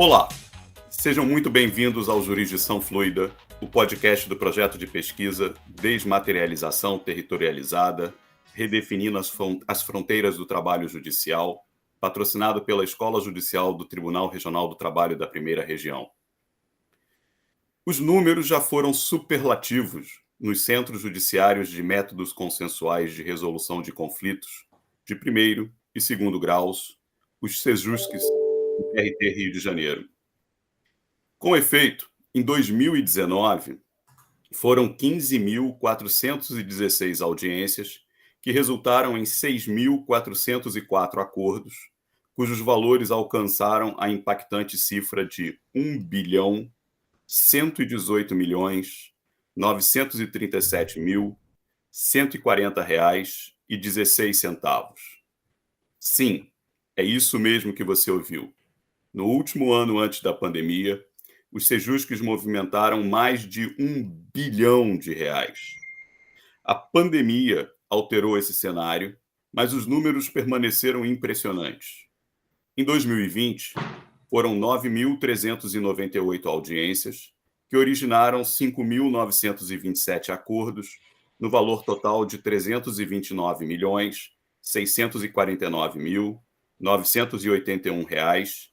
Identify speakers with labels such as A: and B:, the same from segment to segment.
A: Olá, sejam muito bem-vindos ao Jurisdição Fluida, o podcast do projeto de pesquisa Desmaterialização Territorializada, redefinindo as fronteiras do trabalho judicial, patrocinado pela Escola Judicial do Tribunal Regional do Trabalho da Primeira Região. Os números já foram superlativos nos centros judiciários de métodos consensuais de resolução de conflitos de primeiro e segundo graus, os SEJUSCs do TRT Rio de Janeiro. Com efeito, em 2019, foram 15.416 audiências que resultaram em 6.404 acordos, cujos valores alcançaram a impactante cifra de R$ 1.137.140,16. Sim, é isso mesmo que você ouviu. No último ano antes da pandemia, os SEJUSCs movimentaram mais de R$ 1 bilhão. A pandemia alterou esse cenário, mas os números permaneceram impressionantes. Em 2020, foram 9.398 audiências, que originaram 5.927 acordos, no valor total de R$ 329.649.981,07.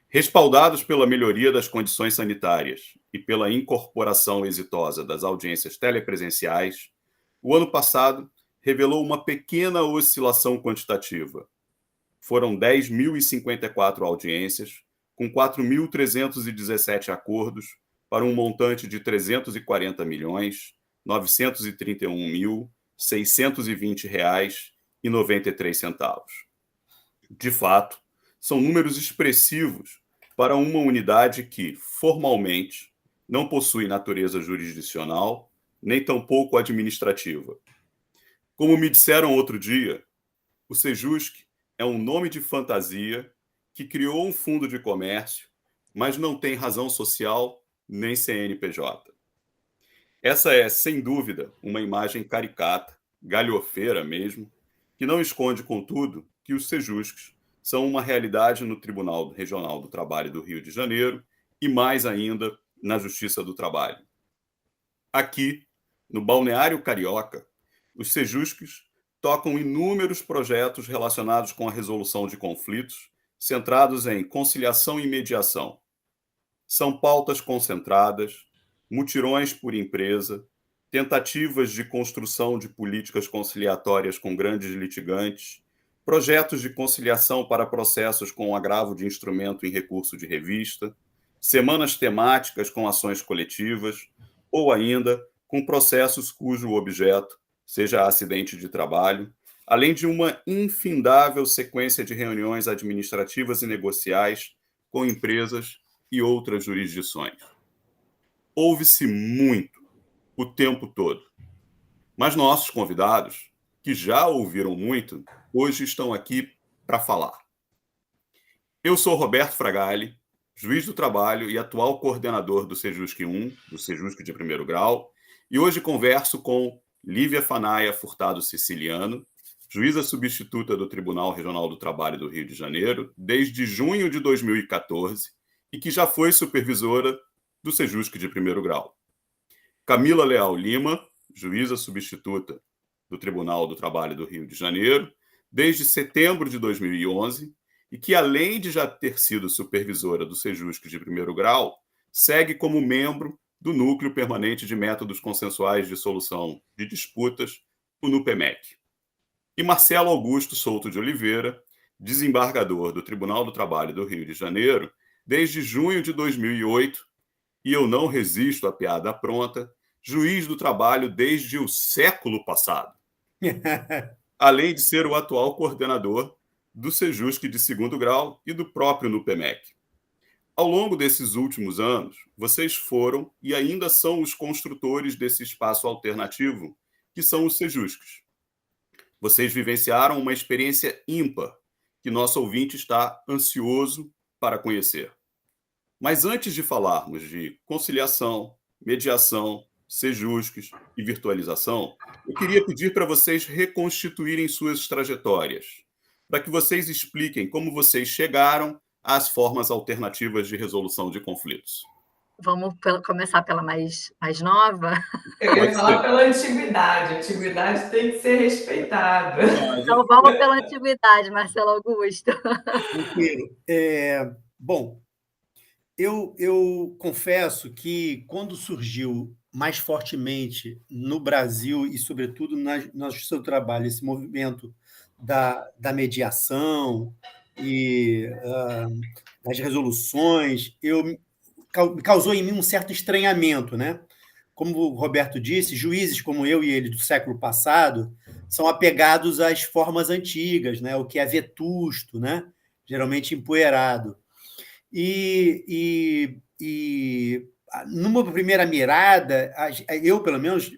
A: Respaldados pela melhoria das condições sanitárias e pela incorporação exitosa das audiências telepresenciais, o ano passado revelou uma pequena oscilação quantitativa. Foram 10.054 audiências, com 4.317 acordos, para um montante de R$ 340.931.620,93. De fato, são números expressivos para uma unidade que, formalmente, não possui natureza jurisdicional, nem tampouco administrativa. Como me disseram outro dia, o SEJUSC é um nome de fantasia que criou um fundo de comércio, mas não tem razão social nem CNPJ. Essa é, sem dúvida, uma imagem caricata, galhofeira mesmo, que não esconde, contudo, que os SEJUSCs são uma realidade no Tribunal Regional do Trabalho do Rio de Janeiro e, mais ainda, na Justiça do Trabalho. Aqui, no Balneário Carioca, os SEJUSCs tocam inúmeros projetos relacionados com a resolução de conflitos, centrados em conciliação e mediação. São pautas concentradas, mutirões por empresa, tentativas de construção de políticas conciliatórias com grandes litigantes, projetos de conciliação para processos com agravo de instrumento em recurso de revista, semanas temáticas com ações coletivas, ou ainda com processos cujo objeto seja acidente de trabalho, além de uma infindável sequência de reuniões administrativas e negociais com empresas e outras jurisdições. Ouve-se muito, o tempo todo. Mas nossos convidados, que já ouviram muito, hoje estão aqui para falar. Eu sou Roberto Fragali, juiz do trabalho e atual coordenador do SEJUSC 1, do SEJUSC de primeiro grau, e hoje converso com Lívia Fanaia Furtado Siciliano, juíza substituta do Tribunal Regional do Trabalho do Rio de Janeiro desde junho de 2014 e que já foi supervisora do SEJUSC de primeiro grau. Camila Leal Lima, juíza substituta do Tribunal do Trabalho do Rio de Janeiro desde setembro de 2011 e que, além de já ter sido supervisora do SEJUSC de primeiro grau, segue como membro do Núcleo Permanente de Métodos Consensuais de Solução de Disputas, o NUPEMEC. E Marcelo Augusto Souto de Oliveira, desembargador do Tribunal do Trabalho do Rio de Janeiro, desde junho de 2008, e eu não resisto à piada pronta, juiz do trabalho desde o século passado. Além de ser o atual coordenador do SEJUSC de segundo grau e do próprio NUPEMEC. Ao longo desses últimos anos, vocês foram e ainda são os construtores desse espaço alternativo, que são os SEJUSCs. Vocês vivenciaram uma experiência ímpar, que nosso ouvinte está ansioso para conhecer. Mas antes de falarmos de conciliação, mediação, SEJUSCs e virtualização, eu queria pedir para vocês reconstituírem suas trajetórias, para que vocês expliquem como vocês chegaram às formas alternativas de resolução de conflitos?
B: Vamos começar pela mais nova?
C: Eu ia
A: Pode
C: falar
A: ser.
C: pela antiguidade. A antiguidade tem que ser respeitada.
B: Então vamos pela antiguidade, Marcelo Augusto.
D: Tranquilo. Bom, eu confesso que quando surgiu mais fortemente no Brasil e, sobretudo, na justiça do trabalho, esse movimento da mediação e das resoluções, me causou em mim um certo estranhamento, né? Como o Roberto disse, juízes como eu e ele do século passado são apegados às formas antigas, né? O que é vetusto, né? Geralmente empoeirado. Numa primeira mirada, eu, pelo menos,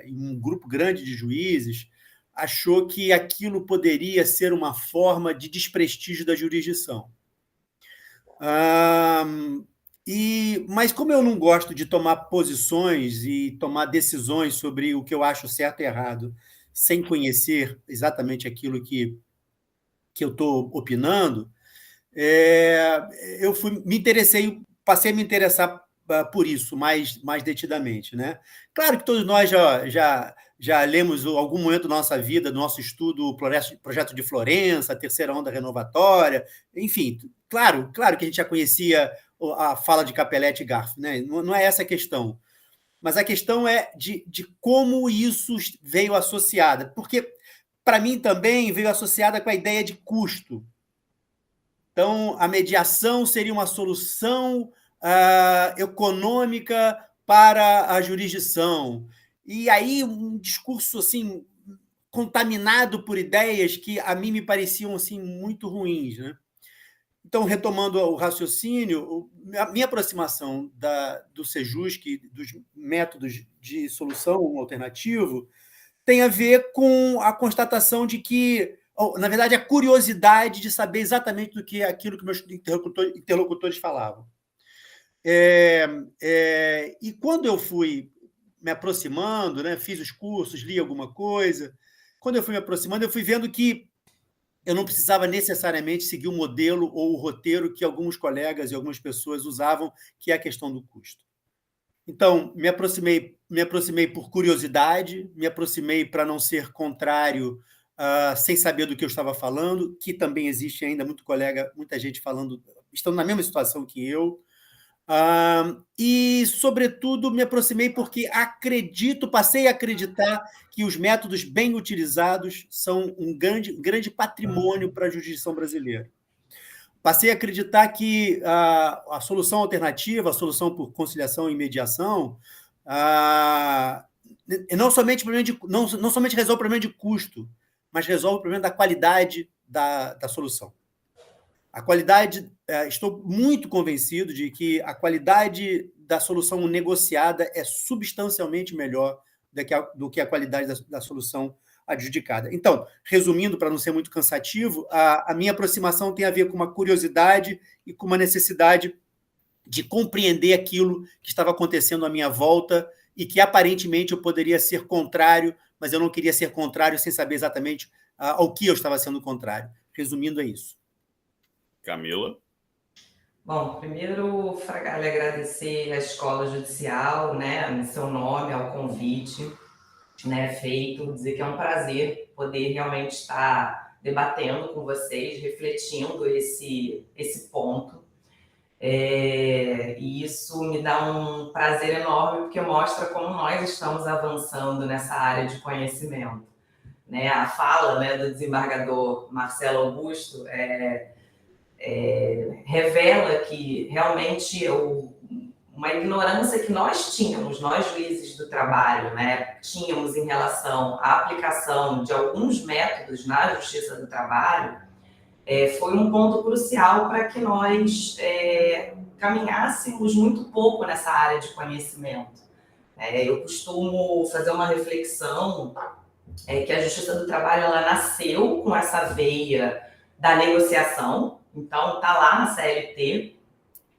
D: em um grupo grande de juízes, achou que aquilo poderia ser uma forma de desprestígio da jurisdição. Mas como eu não gosto de tomar posições e tomar decisões sobre o que eu acho certo e errado, sem conhecer exatamente aquilo que eu estou opinando, eu passei a me interessar por isso mais detidamente, né? Claro que todos nós já lemos em algum momento da nossa vida, do nosso estudo, o Projeto de Florença, a Terceira Onda Renovatória, enfim, claro que a gente já conhecia a fala de Capelletti e Garfo, né? Não é essa a questão. Mas a questão é de como isso veio associada, porque, para mim, também veio associada com a ideia de custo. Então, a mediação seria uma solução econômica para a jurisdição. E aí, um discurso assim, contaminado por ideias que a mim me pareciam assim, muito ruins. Né? Então, retomando o raciocínio, a minha aproximação do Sejusc, dos métodos de solução alternativo, tem a ver com a constatação de que, na verdade, a curiosidade de saber exatamente aquilo que meus interlocutores falavam. E quando eu fui me aproximando, né, fiz os cursos, li alguma coisa, quando eu fui me aproximando, eu fui vendo que eu não precisava necessariamente seguir o modelo ou o roteiro que alguns colegas e algumas pessoas usavam, que é a questão do custo. Então, me aproximei por curiosidade, me aproximei para não ser contrário, sem saber do que eu estava falando, que também existe ainda muita gente falando, estão na mesma situação que eu. E, sobretudo, me aproximei porque passei a acreditar que os métodos bem utilizados são um grande patrimônio para a jurisdição brasileira. Passei a acreditar que a solução alternativa, a solução por conciliação e mediação, não somente resolve o problema de custo, mas resolve o problema da qualidade da solução. A qualidade, estou muito convencido de que a qualidade da solução negociada é substancialmente melhor do que a qualidade da solução adjudicada. Então, resumindo, para não ser muito cansativo, a minha aproximação tem a ver com uma curiosidade e com uma necessidade de compreender aquilo que estava acontecendo à minha volta e que, aparentemente, eu poderia ser contrário, mas eu não queria ser contrário sem saber exatamente ao que eu estava sendo contrário. Resumindo, é isso.
A: Camila?
C: Bom, primeiro, Fragale, agradecer à Escola Judicial, né, em seu nome, ao convite, né, feito, dizer que é um prazer poder realmente estar debatendo com vocês, refletindo esse ponto. E isso me dá um prazer enorme, porque mostra como nós estamos avançando nessa área de conhecimento. Né? A fala, né, do desembargador Marcelo Augusto revela que realmente uma ignorância que nós tínhamos, nós juízes do trabalho, né, tínhamos em relação à aplicação de alguns métodos na justiça do trabalho, foi um ponto crucial para que nós caminhássemos muito pouco nessa área de conhecimento. Eu costumo fazer uma reflexão que a justiça do trabalho ela nasceu com essa veia da negociação, então está lá na CLT,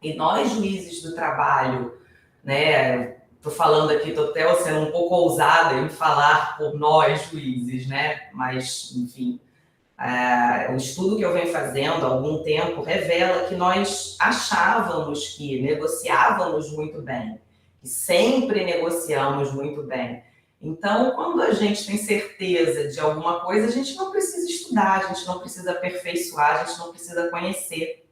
C: e nós, juízes do trabalho, né, estou falando aqui, estou até sendo um pouco ousada em falar por nós, juízes, né, mas, enfim, O estudo que eu venho fazendo há algum tempo revela que nós achávamos que negociávamos muito bem, que sempre negociamos muito bem. Então, quando a gente tem certeza de alguma coisa, a gente não precisa estudar, a gente não precisa aperfeiçoar, a gente não precisa conhecer.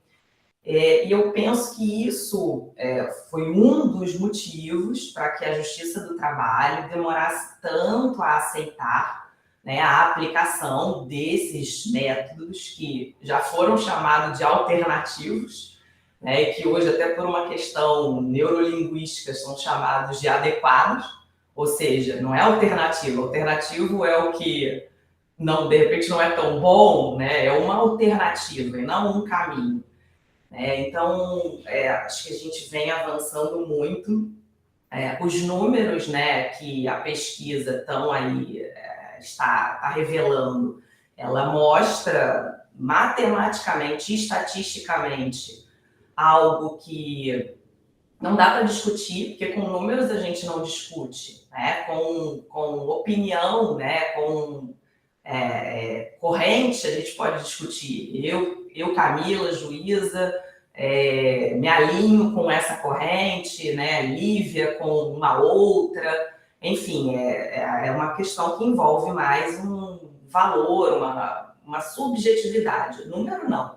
C: E eu penso que isso foi um dos motivos para que a Justiça do Trabalho demorasse tanto a aceitar, né, a aplicação desses métodos que já foram chamados de alternativos, né, e que hoje, até por uma questão neurolinguística, são chamados de adequados, ou seja, não é alternativo. Alternativo é o que, não, de repente, não é tão bom, né, é uma alternativa e não um caminho. Então, acho que a gente vem avançando muito. Os números, né, que a pesquisa estão aí, está revelando, ela mostra matematicamente, estatisticamente, algo que não dá para discutir, porque com números a gente não discute, né? Com opinião, né? Com corrente a gente pode discutir. Eu Camila, juíza, me alinho com essa corrente, né? Lívia com uma outra. Enfim, é uma questão que envolve mais um valor, uma subjetividade. O número não.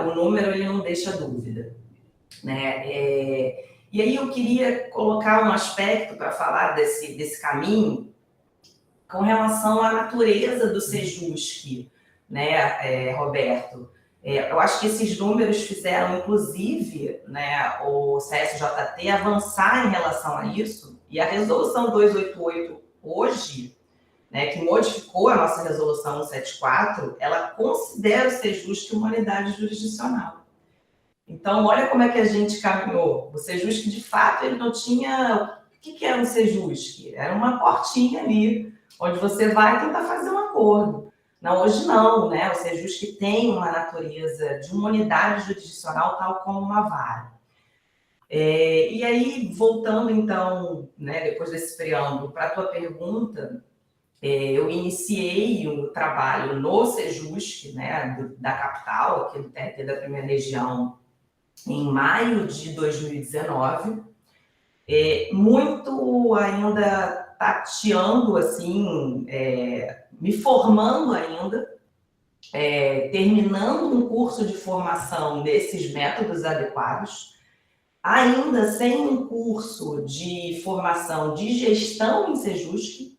C: O número ele não deixa dúvida, né? E aí eu queria colocar um aspecto para falar desse caminho com relação à natureza do Sejusc, né, Roberto? Eu acho que esses números fizeram, inclusive, né, o CSJT avançar em relação a isso, e a resolução 288 hoje, né, que modificou a nossa resolução 174, ela considera o Sejusc uma unidade jurisdicional. Então, olha como é que a gente caminhou. O Sejusc, de fato, ele não tinha... O que era um Sejusc? Era uma portinha ali, onde você vai tentar fazer um acordo. Não, hoje não, né? O Sejusc tem uma natureza de uma unidade jurisdicional, tal como uma vara. E aí, voltando, então, né, depois desse preâmbulo, para a tua pergunta, eu iniciei o trabalho no Sejusc, né, da capital, aqui do TRT da Primeira Região, em maio de 2019, muito ainda tateando, assim, me formando ainda, terminando um curso de formação desses métodos adequados, ainda sem um curso de formação de gestão em Sejusc,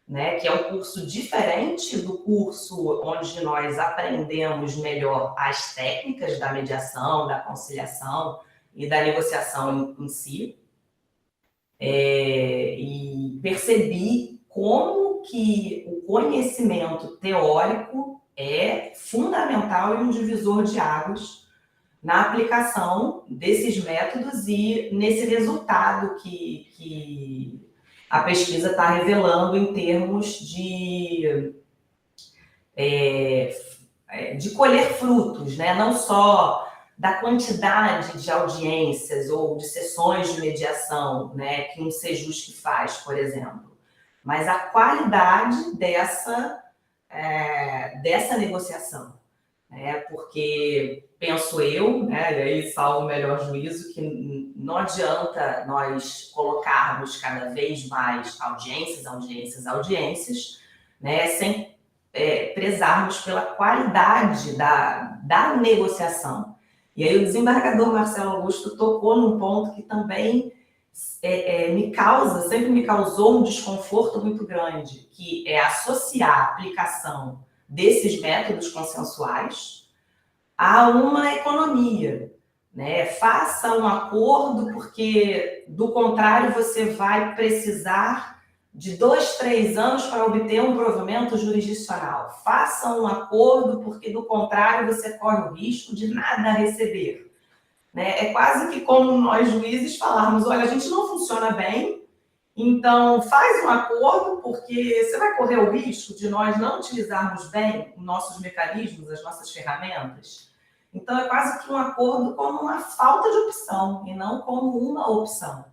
C: né, que é um curso diferente do curso onde nós aprendemos melhor as técnicas da mediação, da conciliação e da negociação em si. E percebi como que o conhecimento teórico é fundamental e um divisor de águas na aplicação desses métodos e nesse resultado que a pesquisa está revelando em termos de colher frutos, né? Não só da quantidade de audiências ou de sessões de mediação, né, que um Sejusc faz, por exemplo, mas a qualidade dessa negociação. Porque penso eu, né, e aí salvo o melhor juízo, que não adianta nós colocarmos cada vez mais audiências, né, sem prezarmos pela qualidade da negociação. E aí o desembargador Marcelo Augusto tocou num ponto que também sempre me causou um desconforto muito grande, que é associar a aplicação desses métodos consensuais a uma economia, né? Faça um acordo, porque, do contrário, você vai precisar de 2, 3 anos para obter um provimento jurisdicional. Faça um acordo, porque, do contrário, você corre o risco de nada receber. Né? É quase que como nós, juízes, falarmos, olha, a gente não funciona bem, então faz um acordo, porque você vai correr o risco de nós não utilizarmos bem os nossos mecanismos, as nossas ferramentas. Então, é quase que um acordo como uma falta de opção, e não como uma opção.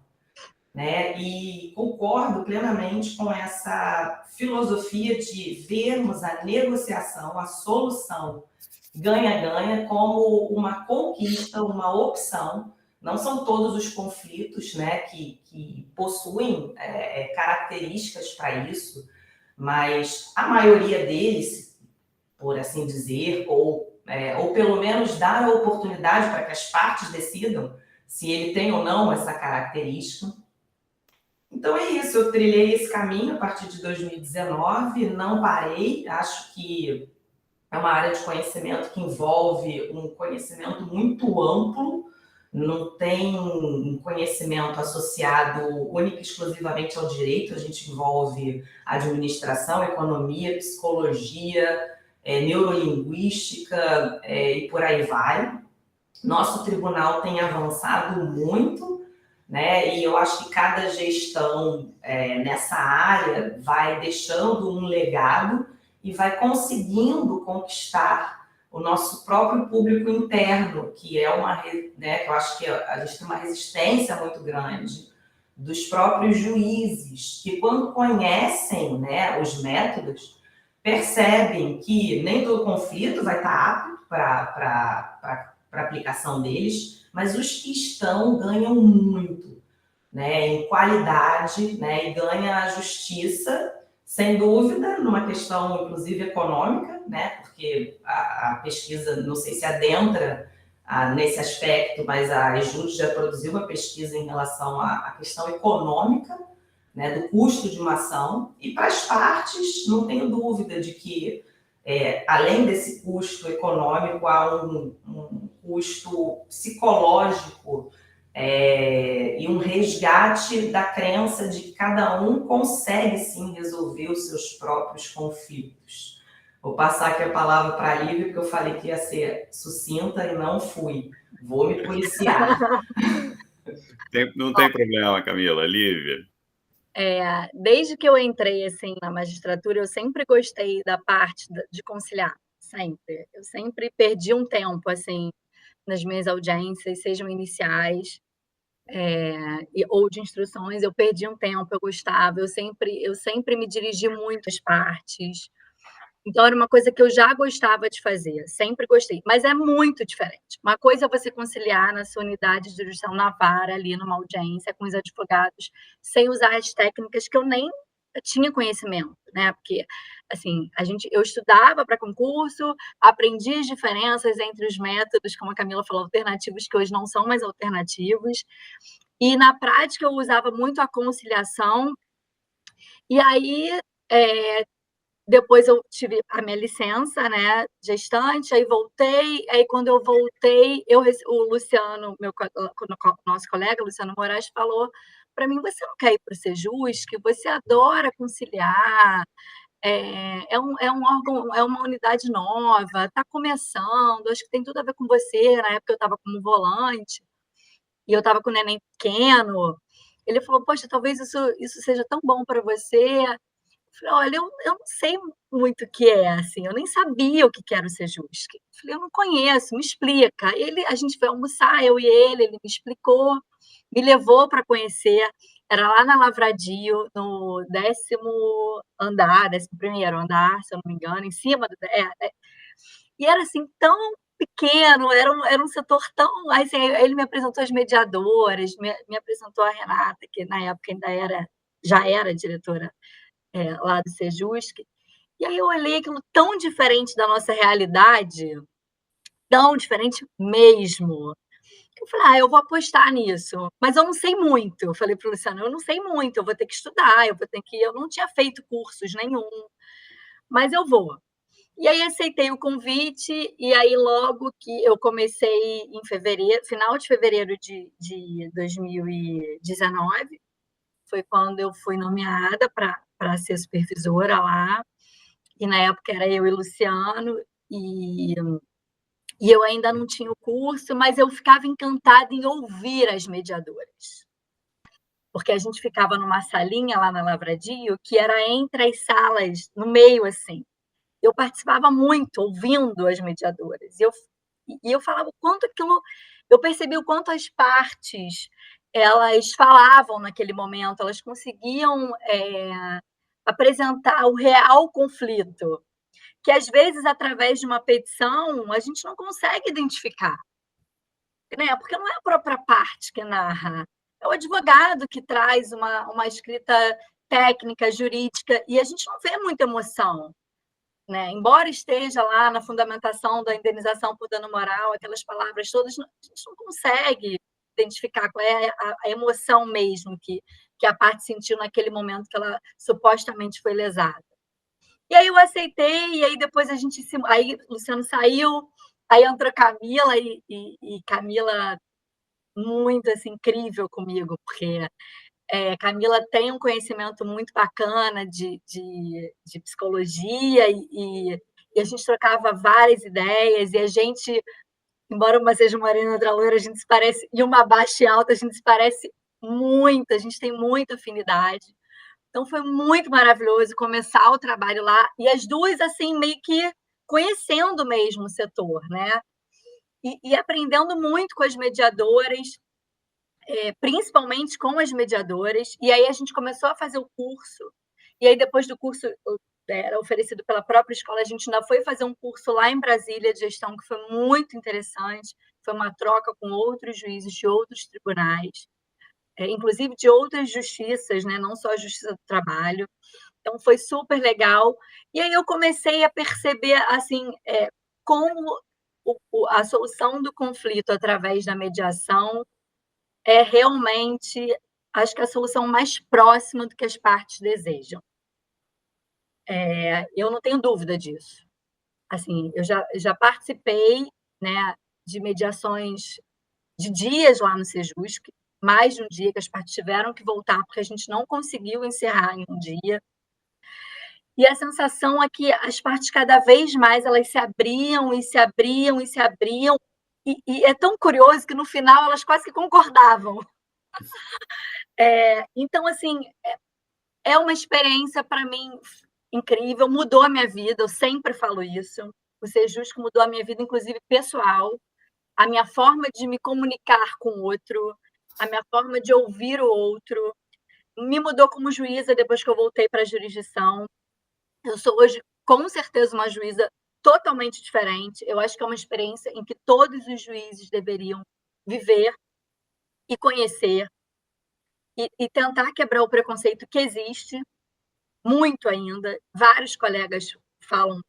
C: né? E concordo plenamente com essa filosofia de vermos a negociação, a solução ganha-ganha como uma conquista, uma opção. Não são todos os conflitos, né, que possuem características para isso, mas a maioria deles, por assim dizer, ou pelo menos dar a oportunidade para que as partes decidam se ele tem ou não essa característica. Então é isso, eu trilhei esse caminho a partir de 2019, não parei, acho que é uma área de conhecimento que envolve um conhecimento muito amplo, não tem um conhecimento associado única e exclusivamente ao direito, a gente envolve administração, economia, psicologia, neurolinguística e por aí vai. Nosso tribunal tem avançado muito, né? E eu acho que cada gestão nessa área vai deixando um legado e vai conseguindo conquistar o nosso próprio público interno, que é né, que eu acho que a gente tem uma resistência muito grande dos próprios juízes, que quando conhecem, né, os métodos, percebem que nem todo conflito vai estar apto para aplicação deles, mas os que estão ganham muito, né, em qualidade, né, e ganha a justiça, sem dúvida, numa questão, inclusive, econômica, né, porque a pesquisa, não sei se adentra nesse aspecto, mas a EJUD já produziu uma pesquisa em relação à questão econômica, né, do custo de uma ação, e para as partes, não tenho dúvida de que, além desse custo econômico, há um custo psicológico e um resgate da crença de que cada um consegue, sim, resolver os seus próprios conflitos. Vou passar aqui a palavra para a Lívia, porque eu falei que ia ser sucinta e não fui. Vou me policiar.
A: Não tem problema, Camila. Lívia.
B: Desde que eu entrei assim, na magistratura, eu sempre gostei da parte de conciliar, sempre. Eu sempre perdi um tempo assim, nas minhas audiências, sejam iniciais ou de instruções, eu perdi um tempo, eu gostava, eu sempre me dirigi muito às partes. Então, era uma coisa que eu já gostava de fazer, sempre gostei. Mas é muito diferente. Uma coisa é você conciliar na sua unidade de jurisdição na vara, ali numa audiência, com os advogados, sem usar as técnicas que eu nem tinha conhecimento, né? Porque, assim, eu estudava para concurso, aprendi as diferenças entre os métodos, como a Camila falou, alternativos que hoje não são mais alternativos. E, na prática, eu usava muito a conciliação. E aí, depois eu tive a minha licença, né, gestante, aí voltei, aí quando eu voltei, o Luciano, nosso colega, Luciano Moraes, falou para mim, você não quer ir para o Sejus, que você adora conciliar, é um órgão, é uma unidade nova, está começando, acho que tem tudo a ver com você, na época eu estava como volante, e eu estava com o neném pequeno, ele falou, poxa, talvez isso seja tão bom para você. Falei, olha, eu não sei muito o que é, assim, eu nem sabia o que era o Sejus. Falei, eu não conheço, me explica. A gente foi almoçar, eu e ele me explicou, me levou para conhecer. Era lá na Lavradio, no 10º andar, 11º andar, se eu não me engano, em cima do... E era assim, tão pequeno, era um setor tão... Assim, ele me apresentou as mediadoras, me apresentou a Renata, que na época já era diretora lá do Sejusc, e aí eu olhei aquilo tão diferente da nossa realidade, tão diferente mesmo, que eu falei, eu vou apostar nisso, mas eu não sei muito. Eu falei para o Luciano, eu não sei muito, eu vou ter que estudar, eu não tinha feito cursos nenhum, mas eu vou. E aí aceitei o convite, e aí logo que eu comecei em fevereiro, final de fevereiro de 2019, foi quando eu fui nomeada para ser supervisora lá, e na época era eu e Luciano, e eu ainda não tinha o curso, mas eu ficava encantada em ouvir as mediadoras. Porque a gente ficava numa salinha lá na Lavradio, que era entre as salas, no meio, assim. Eu participava muito, ouvindo as mediadoras. E eu falava o quanto aquilo... Eu percebi o quanto as partes elas falavam naquele momento, elas conseguiam apresentar o real conflito, que às vezes, através de uma petição, a gente não consegue identificar, né? Porque não é a própria parte que narra, é o advogado que traz uma escrita técnica, jurídica, e a gente não vê muita emoção, né? Embora esteja lá na fundamentação da indenização por dano moral, aquelas palavras todas, a gente não consegue identificar qual é a emoção mesmo que a parte sentiu naquele momento que ela supostamente foi lesada. E aí eu aceitei, e aí depois aí Luciano saiu, aí entrou Camila, e Camila muito assim, incrível comigo, porque Camila tem um conhecimento muito bacana de psicologia, e a gente trocava várias ideias, e a gente, embora uma seja morena e outra loira, a gente se parece, e uma baixa e alta, a gente se parece muito, a gente tem muita afinidade. Então foi muito maravilhoso começar o trabalho lá, e as duas, assim, meio que conhecendo mesmo o setor, né? E aprendendo muito com as mediadoras, principalmente com as mediadoras, e aí a gente começou a fazer o curso, e aí depois do curso, era oferecido pela própria escola, a gente ainda foi fazer um curso lá em Brasília de gestão, que foi muito interessante, foi uma troca com outros juízes de outros tribunais, inclusive de outras justiças, né? Não só a Justiça do Trabalho, então foi super legal, e aí eu comecei a perceber, assim, como a solução do conflito através da mediação é realmente, acho que a solução mais próxima do que as partes desejam. Eu não tenho dúvida disso. Assim, eu já participei, né, de mediações de dias lá no Sejusc, mais de um dia que as partes tiveram que voltar, porque a gente não conseguiu encerrar em um dia. E a sensação é que as partes, cada vez mais, elas se abriam e se abriam e se abriam, e é tão curioso que, no final, elas quase que concordavam. Então, assim, é uma experiência, para mim, incrível, mudou a minha vida, eu sempre falo isso. O Sejusc mudou a minha vida, inclusive pessoal, a minha forma de me comunicar com o outro, a minha forma de ouvir o outro. Me mudou como juíza depois que eu voltei para a jurisdição. Eu sou hoje, com certeza, uma juíza totalmente diferente. Eu acho que é uma experiência em que todos os juízes deveriam viver e conhecer, e tentar quebrar o preconceito que existe, muito ainda. Vários colegas falam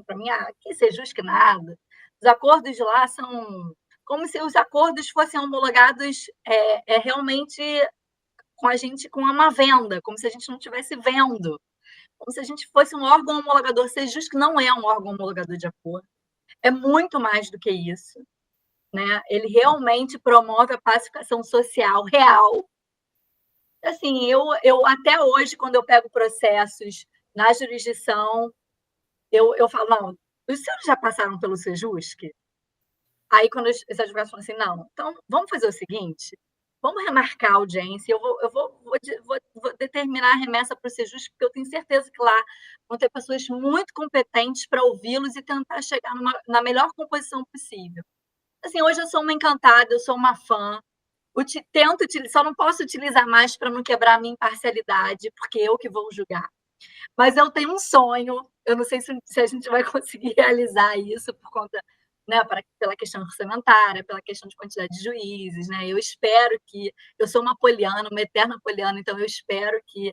B: para mim, que Sejusc nada. Os acordos de lá são como se os acordos fossem homologados realmente com a gente, com uma venda, como se a gente não estivesse vendo, como se a gente fosse um órgão homologador. Sejusc não é um órgão homologador de acordo, é muito mais do que isso, né? Ele realmente promove a pacificação social real. Assim, eu até hoje, quando eu pego processos na jurisdição, eu falo, não, os senhores já passaram pelo Sejusc? Aí, quando os advogados falam assim, não, então vamos fazer o seguinte, vamos remarcar a audiência, eu vou determinar a remessa para o Sejusc, porque eu tenho certeza que lá vão ter pessoas muito competentes para ouvi-los e tentar chegar na melhor composição possível. Assim, hoje eu sou uma encantada, eu sou uma fã, só não posso utilizar mais para não quebrar a minha imparcialidade, porque eu que vou julgar. Mas eu tenho um sonho, eu não sei se a gente vai conseguir realizar isso por conta, né, pela questão orçamentária, pela questão de quantidade de juízes, né? Eu sou uma poliana, uma eterna poliana, então eu espero que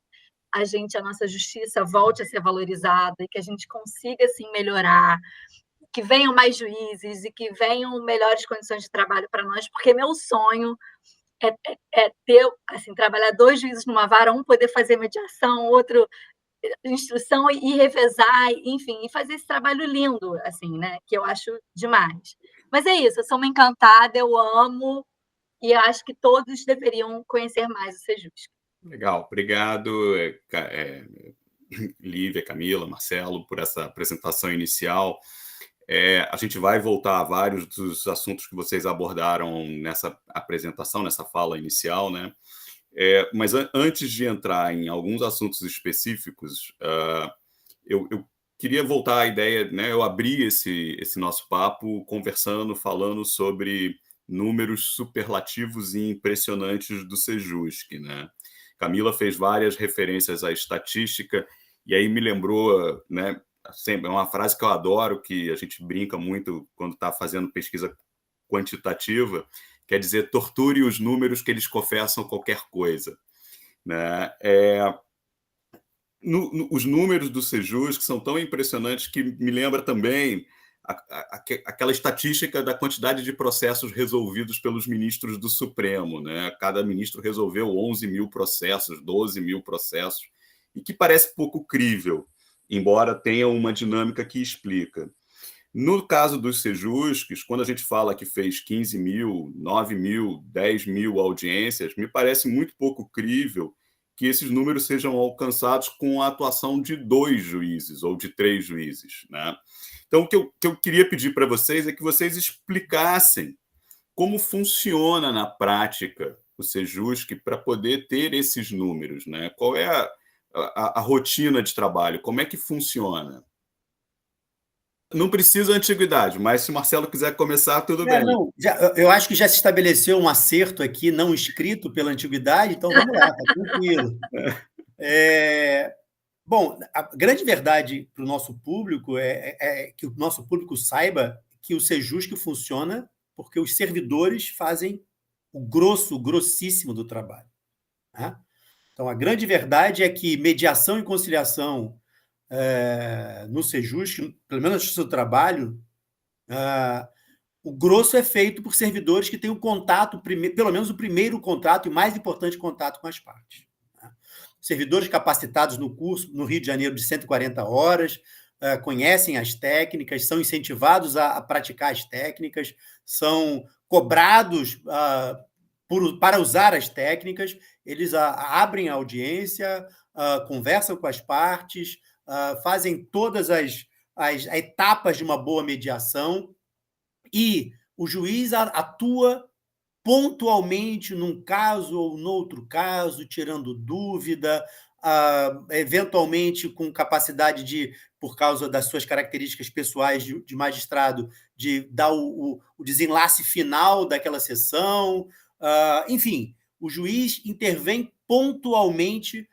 B: a nossa justiça volte a ser valorizada e que a gente consiga, assim, melhorar, que venham mais juízes e que venham melhores condições de trabalho para nós, porque meu sonho é ter, assim, trabalhar 2 juízes numa vara, um poder fazer mediação, outro instrução, e revezar, enfim, e fazer esse trabalho lindo, assim, né? Que eu acho demais. Mas é isso, eu sou uma encantada, eu amo, e acho que todos deveriam conhecer mais o Sejusc.
A: Legal, obrigado, Lívia, Camila, Marcelo, por essa apresentação inicial. A gente vai voltar a vários dos assuntos que vocês abordaram nessa apresentação, nessa fala inicial, né? Mas antes de entrar em alguns assuntos específicos, eu queria voltar à ideia, né? Eu abri esse nosso papo falando sobre números superlativos e impressionantes do Sejusc, né? Camila fez várias referências à estatística, e aí me lembrou, né, sempre, é uma frase que eu adoro, que a gente brinca muito quando está fazendo pesquisa quantitativa, quer dizer, torture os números que eles confessam qualquer coisa, né? Os números do Sejusc são tão impressionantes que me lembra também aquela estatística da quantidade de processos resolvidos pelos ministros do Supremo, né? Cada ministro resolveu 11 mil processos, 12 mil processos, e que parece pouco crível, embora tenha uma dinâmica que explica. No caso dos Sejuscs, quando a gente fala que fez 15 mil, 9 mil, 10 mil audiências, me parece muito pouco crível que esses números sejam alcançados com a atuação de 2 juízes ou de 3 juízes, né? Então, o que eu queria pedir para vocês é que vocês explicassem como funciona na prática o Sejusc para poder ter esses números, né? Qual é a rotina de trabalho? Como é que funciona? Não precisa antiguidade, mas se o Marcelo quiser começar, tudo bem.
D: Não, eu acho que já se estabeleceu um acerto aqui, não escrito pela antiguidade, então vamos lá, está tranquilo. Bom, a grande verdade para o nosso público é que o nosso público saiba que o Sejusc funciona porque os servidores fazem o grossíssimo do trabalho, né? Então, a grande verdade é que mediação e conciliação no Sejusc, pelo menos no seu trabalho, o grosso é feito por servidores que têm o contato, pelo menos o primeiro contato e mais importante contato com as partes. Servidores capacitados no curso, no Rio de Janeiro, de 140 horas, conhecem as técnicas, são incentivados a praticar as técnicas, são cobrados para usar as técnicas, eles abrem a audiência, conversam com as partes, fazem todas as etapas de uma boa mediação, e o juiz atua pontualmente num caso ou no outro caso, tirando dúvida, eventualmente com capacidade de, por causa das suas características pessoais de magistrado, de dar o desenlace final daquela sessão. Enfim, o juiz intervém pontualmente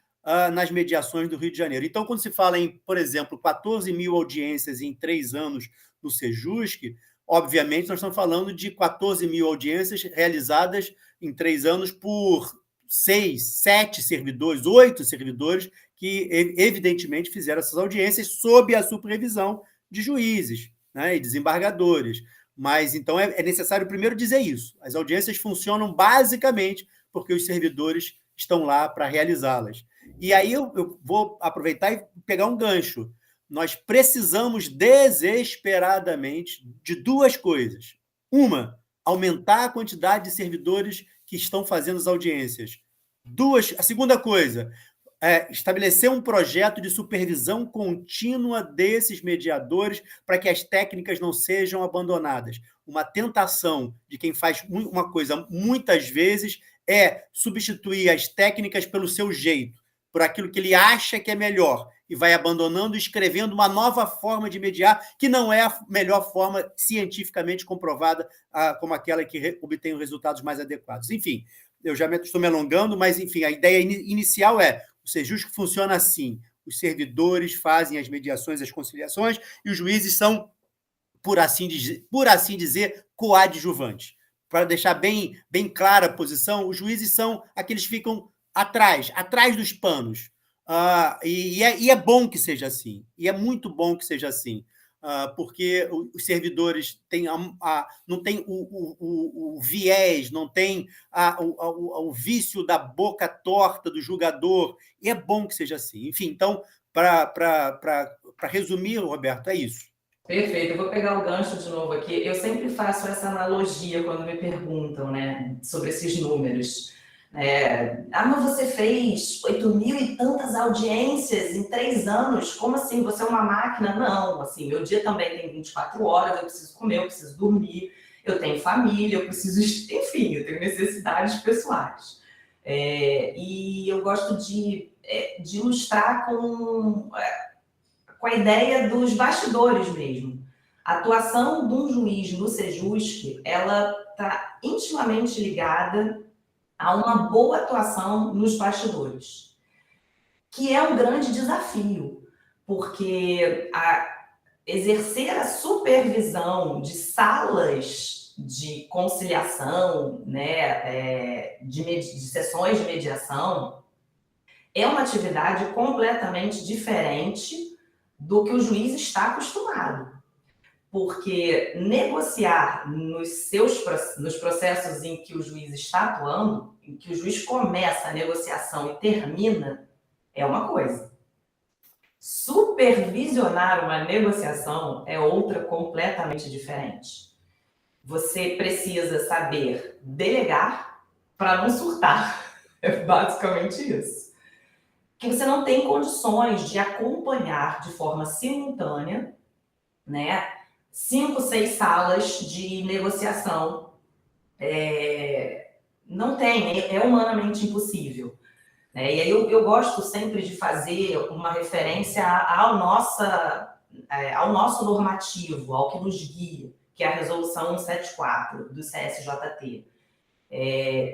D: nas mediações do Rio de Janeiro. Então, quando se fala em, por exemplo, 14 mil audiências em 3 anos no Sejusc, obviamente, nós estamos falando de 14 mil audiências realizadas em 3 anos por 6, 7 servidores, 8 servidores, que evidentemente fizeram essas audiências sob a supervisão de juízes, né, e desembargadores. Mas, então, é necessário primeiro dizer isso. As audiências funcionam basicamente porque os servidores estão lá para realizá-las. E aí eu vou aproveitar e pegar um gancho. Nós precisamos desesperadamente de 2 coisas. Uma, aumentar a quantidade de servidores que estão fazendo as audiências. 2, a segunda coisa, estabelecer um projeto de supervisão contínua desses mediadores para que as técnicas não sejam abandonadas. Uma tentação de quem faz uma coisa muitas vezes é substituir as técnicas pelo seu jeito, por aquilo que ele acha que é melhor, e vai abandonando e escrevendo uma nova forma de mediar, que não é a melhor forma cientificamente comprovada como aquela que obtém os resultados mais adequados. Enfim, eu já estou me alongando, mas, enfim, a ideia inicial é: o Sejusc funciona assim, os servidores fazem as mediações, as conciliações, e os juízes são, por assim dizer, coadjuvantes. Para deixar bem clara a posição, os juízes são aqueles que ficam atrás dos panos. E é bom que seja assim, e é muito bom que seja assim, porque os servidores não têm o viés, não têm o vício da boca torta do julgador, e é bom que seja assim. Enfim, então, para resumir, Roberto, é isso.
C: Perfeito, eu vou pegar o gancho de novo aqui. Eu sempre faço essa analogia quando me perguntam, né, sobre esses números. Mas você fez 8 mil e tantas audiências em 3 anos, como assim? Você é uma máquina? Não, assim, meu dia também tem 24 horas, eu preciso comer, eu preciso dormir, eu tenho família, eu preciso, enfim, eu tenho necessidades pessoais. E eu gosto de ilustrar com a ideia dos bastidores mesmo. A atuação de um juiz no Sejusc, ela está intimamente ligada a uma boa atuação nos bastidores, que é um grande desafio, porque exercer a supervisão de salas de conciliação, né, de sessões de mediação, é uma atividade completamente diferente do que o juiz está acostumado. Porque negociar nos processos em que o juiz está atuando, em que o juiz começa a negociação e termina, é uma coisa. Supervisionar uma negociação é outra completamente diferente. Você precisa saber delegar para não surtar. É basicamente isso. Que você não tem condições de acompanhar de forma simultânea, né, 5, 6 salas de negociação. Não tem, é humanamente impossível. E aí eu gosto sempre de fazer uma referência ao nosso normativo, ao que nos guia, que é a Resolução 174 do CSJT.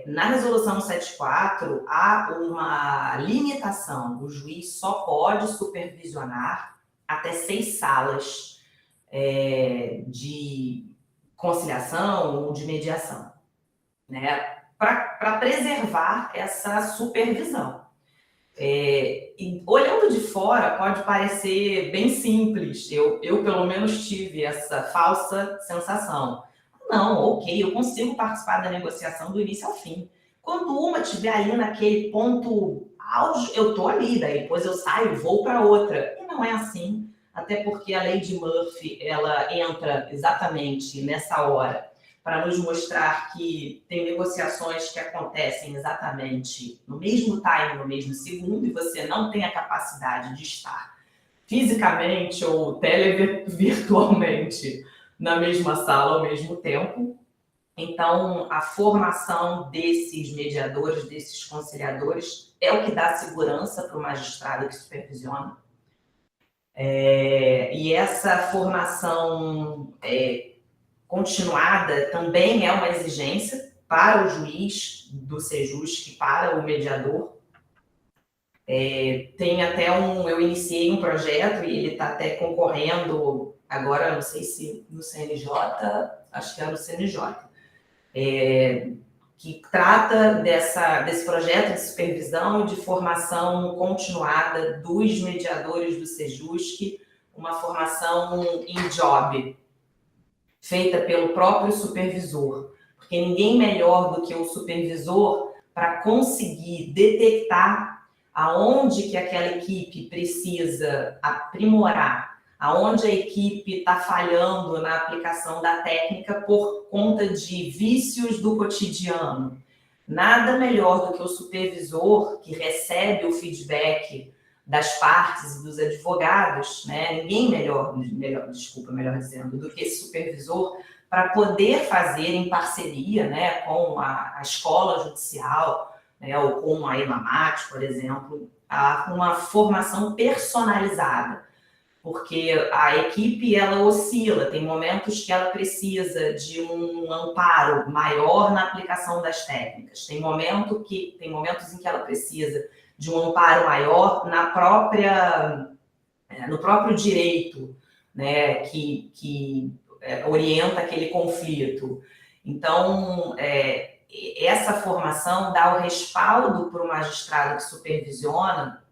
C: Na Resolução 174, há uma limitação. O juiz só pode supervisionar até 6 salas de conciliação ou de mediação, né? Para preservar essa supervisão. E olhando de fora, pode parecer bem simples. Eu, pelo menos, tive essa falsa sensação. Não, ok, eu consigo participar da negociação do início ao fim. Quando uma estiver ali naquele ponto auge, eu estou ali, daí depois eu saio e vou para outra. E não é assim, até porque a lei de Murphy, ela entra exatamente nessa hora para nos mostrar que tem negociações que acontecem exatamente no mesmo time, no mesmo segundo, e você não tem a capacidade de estar fisicamente ou televirtualmente na mesma sala ao mesmo tempo. Então, a formação desses mediadores, desses conciliadores, é o que dá segurança para o magistrado que supervisiona. E essa formação continuada também é uma exigência para o juiz do Sejusc, para o mediador. Tem até eu iniciei um projeto e ele está até concorrendo agora, não sei se no CNJ, acho que é no CNJ, que trata desse projeto de supervisão e de formação continuada dos mediadores do Sejusc, uma formação em job, feita pelo próprio supervisor, porque ninguém melhor do que o supervisor para conseguir detectar aonde que aquela equipe precisa aprimorar, aonde a equipe está falhando na aplicação da técnica por conta de vícios do cotidiano. Nada melhor do que o supervisor que recebe o feedback das partes e dos advogados, né? Ninguém melhor dizendo, do que esse supervisor para poder fazer em parceria, né, com a escola judicial, né, ou com a EMAMAT, por exemplo, uma formação personalizada, porque a equipe ela oscila, tem momentos que ela precisa de um amparo maior na aplicação das técnicas, tem momentos em que ela precisa de um amparo maior no próprio direito, né, que orienta aquele conflito. Então, essa formação dá o respaldo para o magistrado que supervisiona,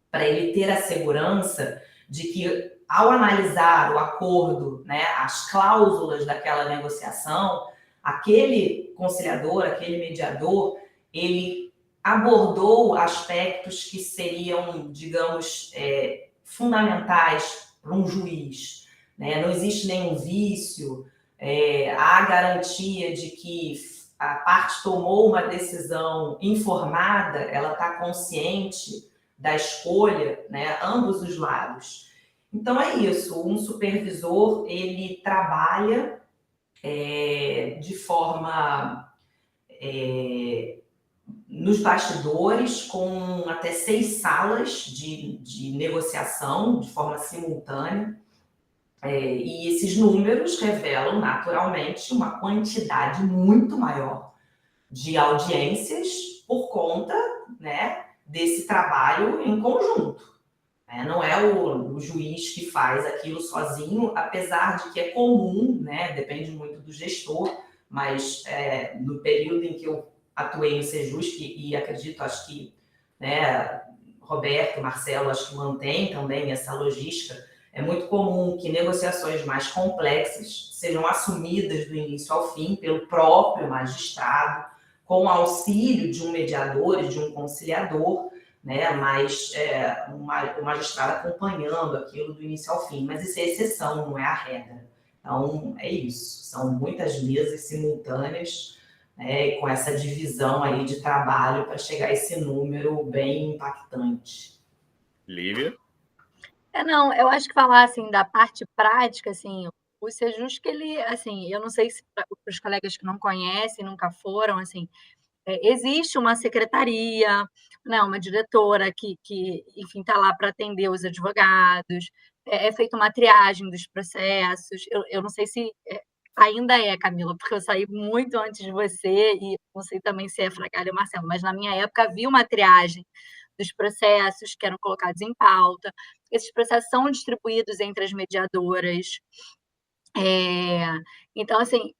C: para ele ter a segurança de que, ao analisar o acordo, né, as cláusulas daquela negociação, aquele conciliador, aquele mediador, ele abordou aspectos que seriam, digamos, fundamentais para um juiz, né? Não existe nenhum vício, há garantia de que a parte tomou uma decisão informada, ela está consciente da escolha, né? Ambos os lados. Então é isso, um supervisor, ele trabalha de forma nos bastidores, com até 6 salas de negociação de forma simultânea. E esses números revelam, naturalmente, uma quantidade muito maior de audiências por conta, né, desse trabalho em conjunto. Não é o juiz que faz aquilo sozinho, apesar de que é comum, né, depende muito do gestor, mas no período em que eu atuei no Sejusc, e acredito, acho que, né, Roberto, Marcelo, acho que mantém também essa logística, é muito comum que negociações mais complexas sejam assumidas do início ao fim pelo próprio magistrado, com o auxílio de um mediador e de um conciliador, né, mas o magistrado acompanhando aquilo do início ao fim. Mas isso é exceção, não é a regra. Então, é isso. São muitas mesas simultâneas, né, com essa divisão aí de trabalho para chegar a esse número bem impactante.
A: Lívia?
B: Não, eu acho que falar, assim, da parte prática, assim, o Sejusc, ele, assim, eu não sei se para os colegas que não conhecem, nunca foram, assim, existe uma secretaria, né, uma diretora que enfim, está lá para atender os advogados, é feita uma triagem dos processos. Eu não sei se ainda Camila, porque eu saí muito antes de você, e não sei também se é Fragalho ou Marcelo, mas na minha época havia uma triagem dos processos que eram colocados em pauta. Esses processos são distribuídos entre as mediadoras. Então, assim,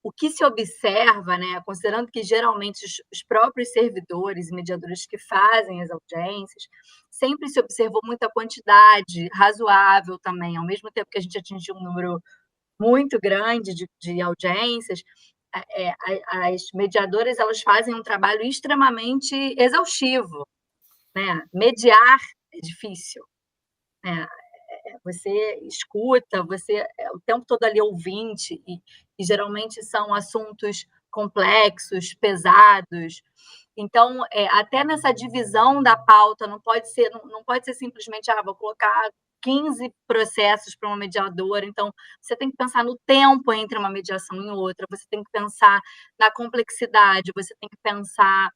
B: o que se observa, né, considerando que geralmente os próprios servidores e mediadores que fazem as audiências, sempre se observou muita quantidade razoável também, ao mesmo tempo que a gente atingiu um número muito grande de audiências, as mediadoras, elas fazem um trabalho extremamente exaustivo, né? Mediar é difícil, né? Você escuta, você é o tempo todo ali ouvinte, e geralmente são assuntos complexos, pesados. Então, até nessa divisão da pauta, não pode ser simplesmente, vou colocar 15 processos para uma mediadora. Então, você tem que pensar no tempo entre uma mediação e outra, você tem que pensar na complexidade, você tem que pensar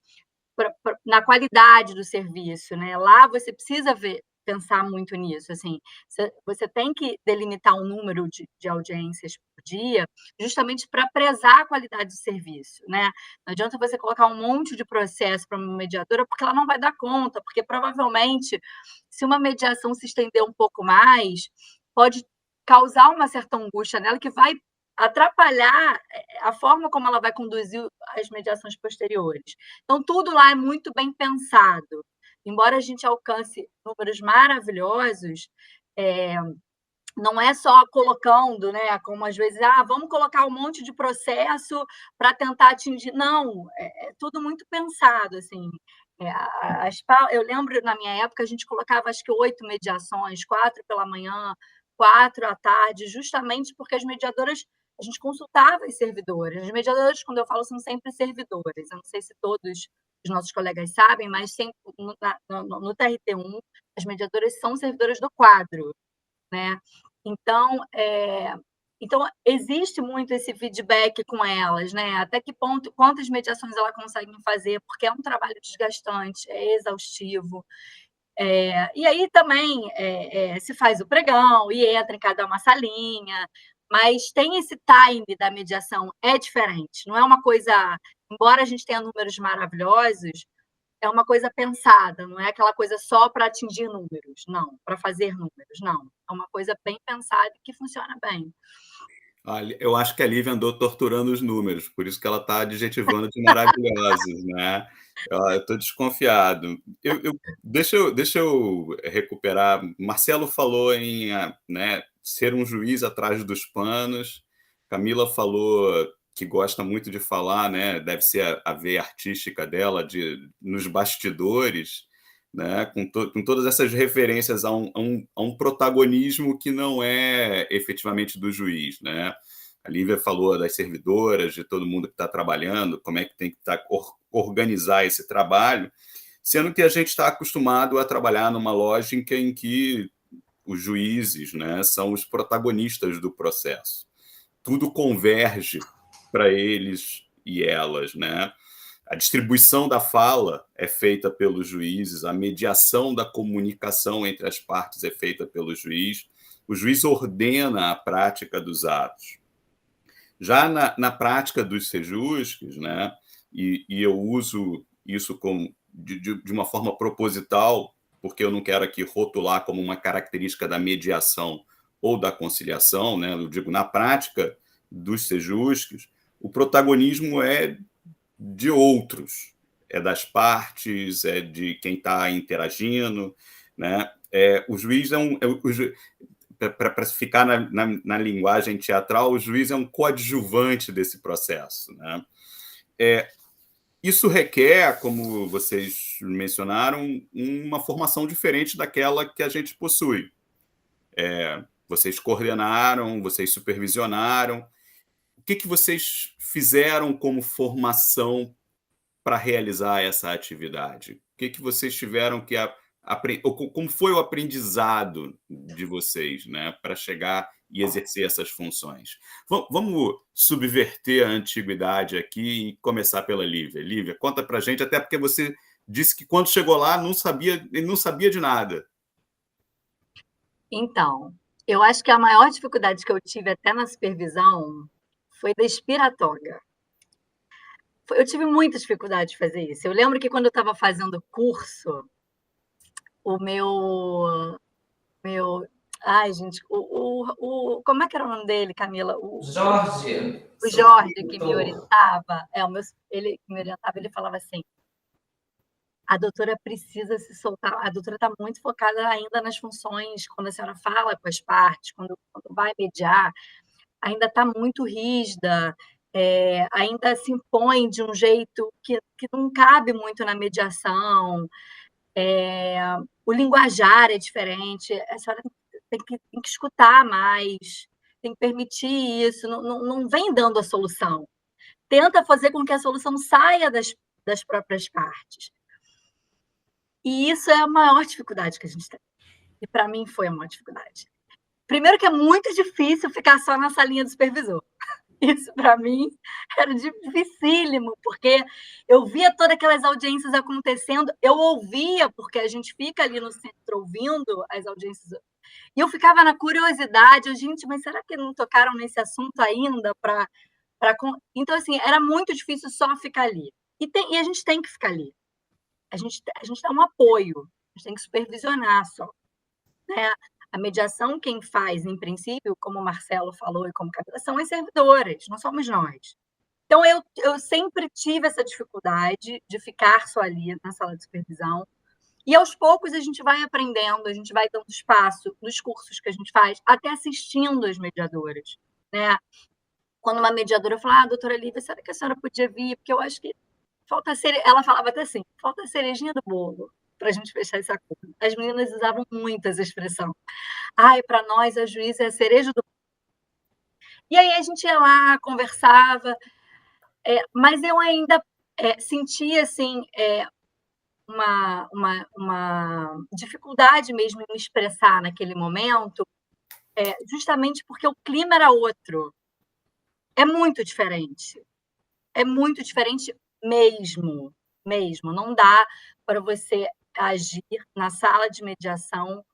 B: na qualidade do serviço, né? Lá você precisa pensar muito nisso, assim, você tem que delimitar um número de audiências por dia, justamente para prezar a qualidade do serviço, né? Não adianta você colocar um monte de processo para uma mediadora, porque ela não vai dar conta, porque provavelmente, se uma mediação se estender um pouco mais, pode causar uma certa angústia nela, que vai atrapalhar a forma como ela vai conduzir as mediações posteriores. Então, tudo lá é muito bem pensado. Embora a gente alcance números maravilhosos, não é só colocando, né, como às vezes, vamos colocar um monte de processo para tentar atingir. Não, é tudo muito pensado, assim. Eu lembro, na minha época, a gente colocava, acho que 8 mediações, 4 pela manhã, 4 à tarde, justamente porque as mediadoras, a gente consultava as servidoras. As mediadoras, quando eu falo, são sempre servidoras. Eu não sei se todos os nossos colegas sabem, mas sempre, no TRT1, as mediadoras são servidoras do quadro, né? Então, existe muito esse feedback com elas, né? Até que ponto, quantas mediações elas conseguem fazer, porque é um trabalho desgastante, é exaustivo. E aí também se faz o pregão e entra em cada uma salinha, mas tem esse time da mediação, é diferente, não é uma coisa. Embora a gente tenha números maravilhosos, é uma coisa pensada, não é aquela coisa só para atingir números, não, para fazer números, não. É uma coisa bem pensada e que funciona bem.
A: Eu acho que a Lívia andou torturando os números, por isso que ela está adjetivando de maravilhosos, né? Eu estou desconfiado. Deixa eu recuperar. Marcelo falou em, né, ser um juiz atrás dos panos. Camila falou que gosta muito de falar, né? Deve ser a veia artística dela nos bastidores, né? Com todas essas referências a um protagonismo que não é efetivamente do juiz, né? A Lívia falou das servidoras, de todo mundo que está trabalhando, como é que tem que organizar esse trabalho, sendo que a gente está acostumado a trabalhar numa lógica em que os juízes, né, são os protagonistas do processo. Tudo converge para eles e elas, né? A distribuição da fala é feita pelos juízes, a mediação da comunicação entre as partes é feita pelo juiz, O juiz ordena a prática dos atos. Já na prática dos sejusques, né, e eu uso isso de uma forma proposital, porque eu não quero aqui rotular como uma característica da mediação ou da conciliação, né, eu digo, na prática dos sejusques, o protagonismo é de outros, é das partes, é de quem está interagindo, né? O juiz para ficar na linguagem teatral, o juiz é um coadjuvante desse processo, né? Isso requer, como vocês mencionaram, uma formação diferente daquela que a gente possui. Vocês coordenaram, vocês supervisionaram. O que vocês fizeram como formação para realizar essa atividade? O que vocês tiveram que aprender? Como foi o aprendizado de vocês, né, para chegar e exercer essas funções? Vamos subverter a antiguidade aqui e começar pela Lívia. Lívia, conta para a gente, até porque você disse que quando chegou lá não sabia de nada.
B: Então, eu acho que a maior dificuldade que eu tive até na supervisão foi da espiratoga. Eu tive muita dificuldade de fazer isso. Eu lembro que quando eu estava fazendo curso, o meu... Ai, gente, como é que era o nome dele, Camila?
C: Jorge.
B: O Jorge, que me orientava, ele me orientava, ele falava assim, a doutora precisa se soltar, a doutora está muito focada ainda nas funções, quando a senhora fala com as partes, quando vai mediar, ainda está muito rígida, ainda se impõe de um jeito que não cabe muito na mediação, o linguajar é diferente, a senhora tem que escutar mais, tem que permitir isso, não vem dando a solução. Tenta fazer com que a solução saia das próprias partes. E isso é a maior dificuldade que a gente tem. E para mim foi a maior dificuldade. Primeiro que é muito difícil ficar só na salinha do supervisor. Isso, para mim, era dificílimo, porque eu via todas aquelas audiências acontecendo, eu ouvia, porque a gente fica ali no centro ouvindo as audiências, e eu ficava na curiosidade, gente, mas será que não tocaram nesse assunto ainda? Então, assim, era muito difícil só ficar ali. E a gente tem que ficar ali. A gente dá um apoio, a gente tem que supervisionar só, né? A mediação, quem faz, em princípio, como o Marcelo falou e como Camila, são as servidoras, não somos nós. Então, eu sempre tive essa dificuldade de ficar só ali na sala de supervisão. E, aos poucos, a gente vai aprendendo, a gente vai dando espaço nos cursos que a gente faz, até assistindo as mediadoras, né? Quando uma mediadora fala, doutora Lívia, será que a senhora podia vir? Porque eu acho que ela falava até assim, falta a cerejinha do bolo para a gente fechar esse acordo. As meninas usavam muito essa expressão. Para nós, a juíza é a cereja do bolo. E aí a gente ia lá, conversava, mas eu ainda sentia, assim, uma dificuldade mesmo em me expressar naquele momento, justamente porque o clima era outro. É muito diferente mesmo. Não dá para você agir na sala de mediação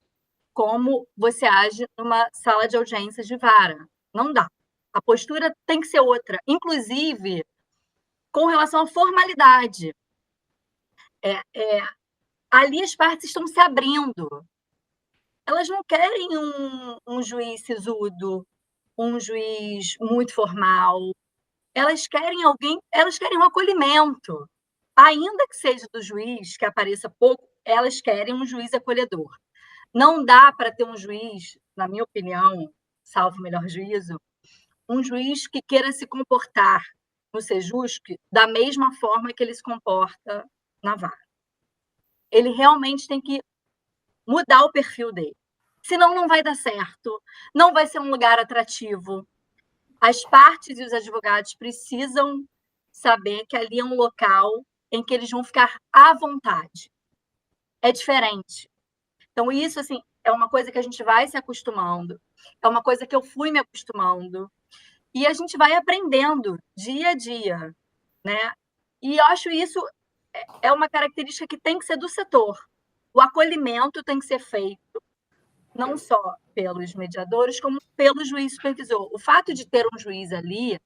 B: como você age numa sala de audiências de vara. Não dá. A postura tem que ser outra, inclusive com relação à formalidade. Ali as partes estão se abrindo. Elas não querem um juiz sisudo, um juiz muito formal. Elas querem um acolhimento. Ainda que seja do juiz, que apareça pouco, elas querem um juiz acolhedor. Não dá para ter um juiz, na minha opinião, salvo o melhor juízo, um juiz que queira se comportar no Sejusc da mesma forma que ele se comporta na vara. Ele realmente tem que mudar o perfil dele. Senão não vai dar certo, não vai ser um lugar atrativo. As partes e os advogados precisam saber que ali é um local em que eles vão ficar à vontade. É diferente. Então, isso, assim, é uma coisa que a gente vai se acostumando, é uma coisa que eu fui me acostumando, e a gente vai aprendendo dia a dia, né? E eu acho isso uma característica que tem que ser do setor. O acolhimento tem que ser feito, não só pelos mediadores, como pelo juiz supervisor. O fato de ter um juiz ali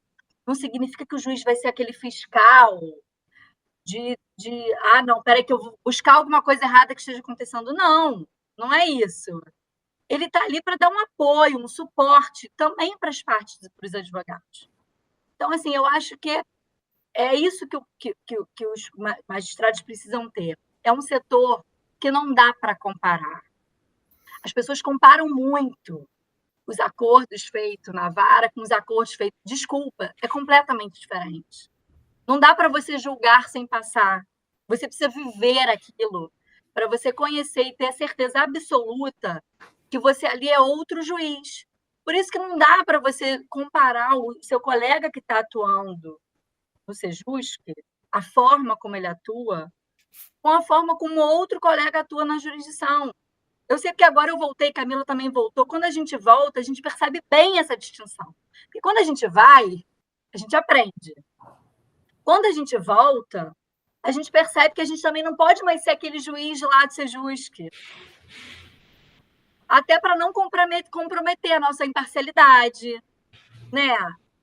B: não significa que o juiz vai ser aquele fiscal não, peraí que eu vou buscar alguma coisa errada que esteja acontecendo. Não, não é isso. Ele está ali para dar um apoio, um suporte também para as partes, para os advogados. Então, assim, eu acho que é isso que os magistrados precisam ter. É um setor que não dá para comparar. As pessoas comparam muito os acordos feitos na vara com os acordos feitos... Desculpa, é completamente diferente. Não dá para você julgar sem passar. Você precisa viver aquilo para você conhecer e ter a certeza absoluta que você ali é outro juiz. Por isso que não dá para você comparar o seu colega que está atuando no Sejusc, a forma como ele atua, com a forma como outro colega atua na jurisdição. Eu sei que agora eu voltei, Camila também voltou. Quando a gente volta, a gente percebe bem essa distinção. Porque quando a gente vai, a gente aprende. Quando a gente volta, a gente percebe que a gente também não pode mais ser aquele juiz lá do Sejusc. Até para não comprometer a nossa imparcialidade, né?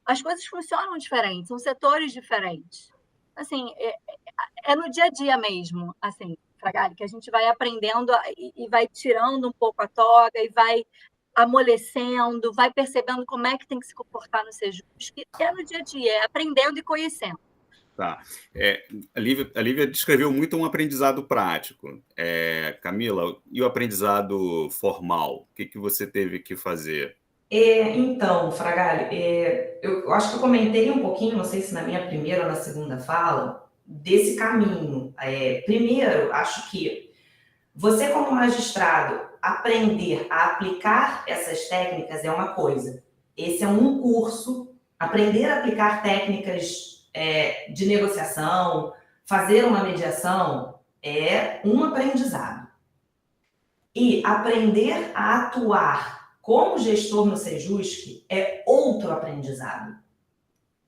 B: As coisas funcionam diferentes, são setores diferentes. Assim, é no dia a dia mesmo, assim, Fragali, que a gente vai aprendendo e vai tirando um pouco a toga e vai amolecendo, vai percebendo como é que tem que se comportar no Sejusc, que é no dia a dia, é aprendendo e conhecendo.
A: Tá. A Lívia descreveu muito um aprendizado prático. Camila, e o aprendizado formal? O que você teve que fazer?
C: Então, Fragali, eu acho que eu comentei um pouquinho, não sei se na minha primeira ou na segunda fala, desse caminho. Primeiro, acho que você, como magistrado, aprender a aplicar essas técnicas é uma coisa. Esse é um curso. Aprender a aplicar técnicas de negociação, fazer uma mediação, é um aprendizado. E aprender a atuar como gestor no Sejusc é outro aprendizado.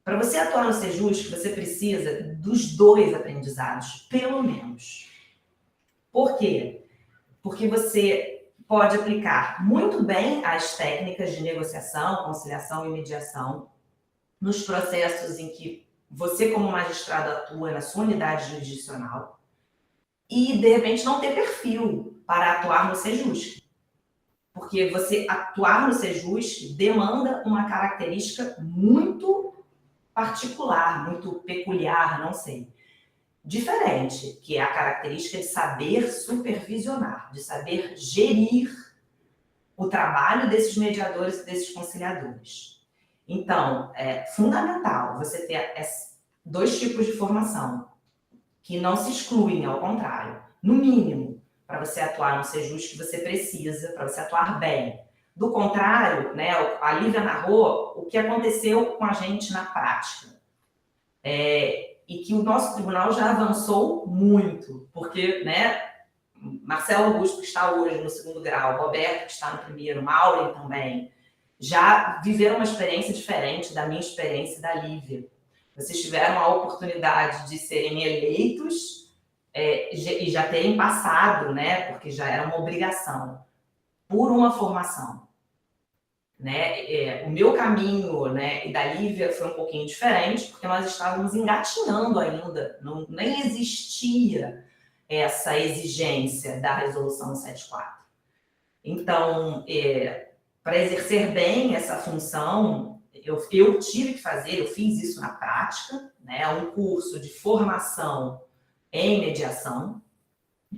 C: Para você atuar no Sejusc, você precisa dos 2 aprendizados, pelo menos. Por quê? Porque você pode aplicar muito bem as técnicas de negociação, conciliação e mediação nos processos em que você, como magistrado, atua na sua unidade jurisdicional e, de repente, não ter perfil para atuar no Sejusc. Porque você atuar no Sejusc demanda uma característica muito particular, muito peculiar, não sei. Diferente, que é a característica de saber supervisionar, de saber gerir o trabalho desses mediadores e desses conciliadores. Então, é fundamental você ter 2 tipos de formação, que não se excluem, ao contrário. No mínimo, para você atuar no Sejusc, você precisa, para você atuar bem. Do contrário, né, a Lívia narrou o que aconteceu com a gente na prática. E que o nosso tribunal já avançou muito, porque, né, Marcelo Augusto, que está hoje no 2º grau, Roberto, que está no 1º, Maureen também, já viveram uma experiência diferente da minha experiência e da Lívia. Vocês tiveram a oportunidade de serem eleitos e já terem passado, né, porque já era uma obrigação, por uma formação. Né? O meu caminho, né, e da Lívia foi um pouquinho diferente, porque nós estávamos engatinhando ainda, nem existia essa exigência da Resolução 174. Então, para exercer bem essa função, eu tive que fazer, eu fiz isso na prática, né, um curso de formação em mediação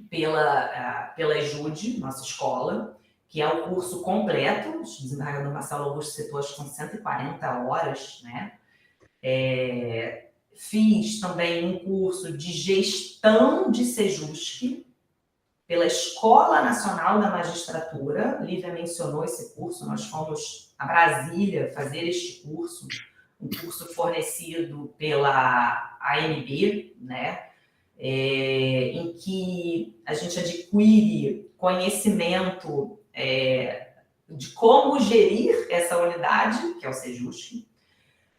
C: pela EJUD, nossa escola, que é o curso completo, o desembargador Marcelo Augusto citou, acho que são 140 horas, né? Fiz também um curso de gestão de Sejusc pela Escola Nacional da Magistratura. Lívia mencionou esse curso, nós fomos a Brasília fazer este curso, um curso fornecido pela ANB, né? Em que a gente adquire conhecimento de como gerir essa unidade, que é o Sejusc,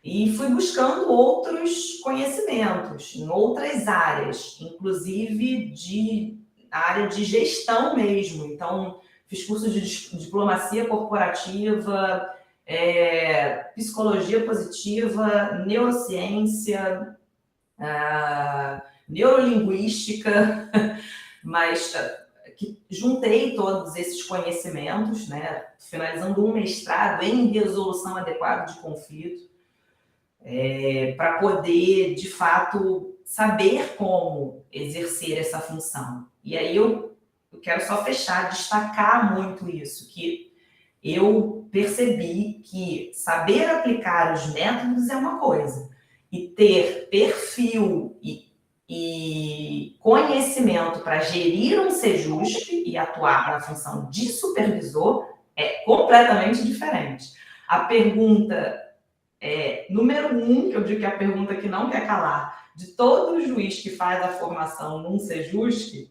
C: e fui buscando outros conhecimentos em outras áreas, inclusive na área de gestão mesmo. Então, fiz curso de diplomacia corporativa, psicologia positiva, neurociência, neurolinguística, mas que juntei todos esses conhecimentos, né, finalizando um mestrado em resolução adequada de conflito, para poder, de fato, saber como exercer essa função. E aí eu quero só fechar, destacar muito isso, que eu percebi que saber aplicar os métodos é uma coisa, e ter perfil e conhecimento para gerir um Sejusc e atuar na função de supervisor é completamente diferente. A pergunta número 1, que eu digo que é a pergunta que não quer calar, de todo juiz que faz a formação num Sejusc,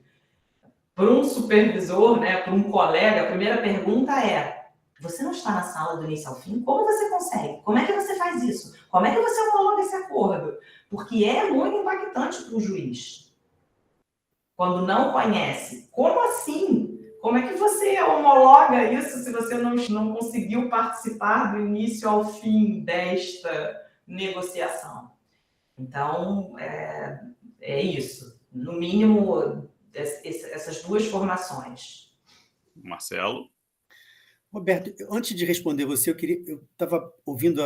C: para um supervisor, né, para um colega, a primeira pergunta é: você não está na sala do início ao fim? Como você consegue? Como é que você faz isso? Como é que você homologa esse acordo? Porque é muito impactante para o juiz. Quando não conhece. Como assim? Como é que você homologa isso se você não conseguiu participar do início ao fim desta negociação? Então, é isso. No mínimo, essas duas formações.
A: Marcelo?
D: Roberto, antes de responder você, eu estava ouvindo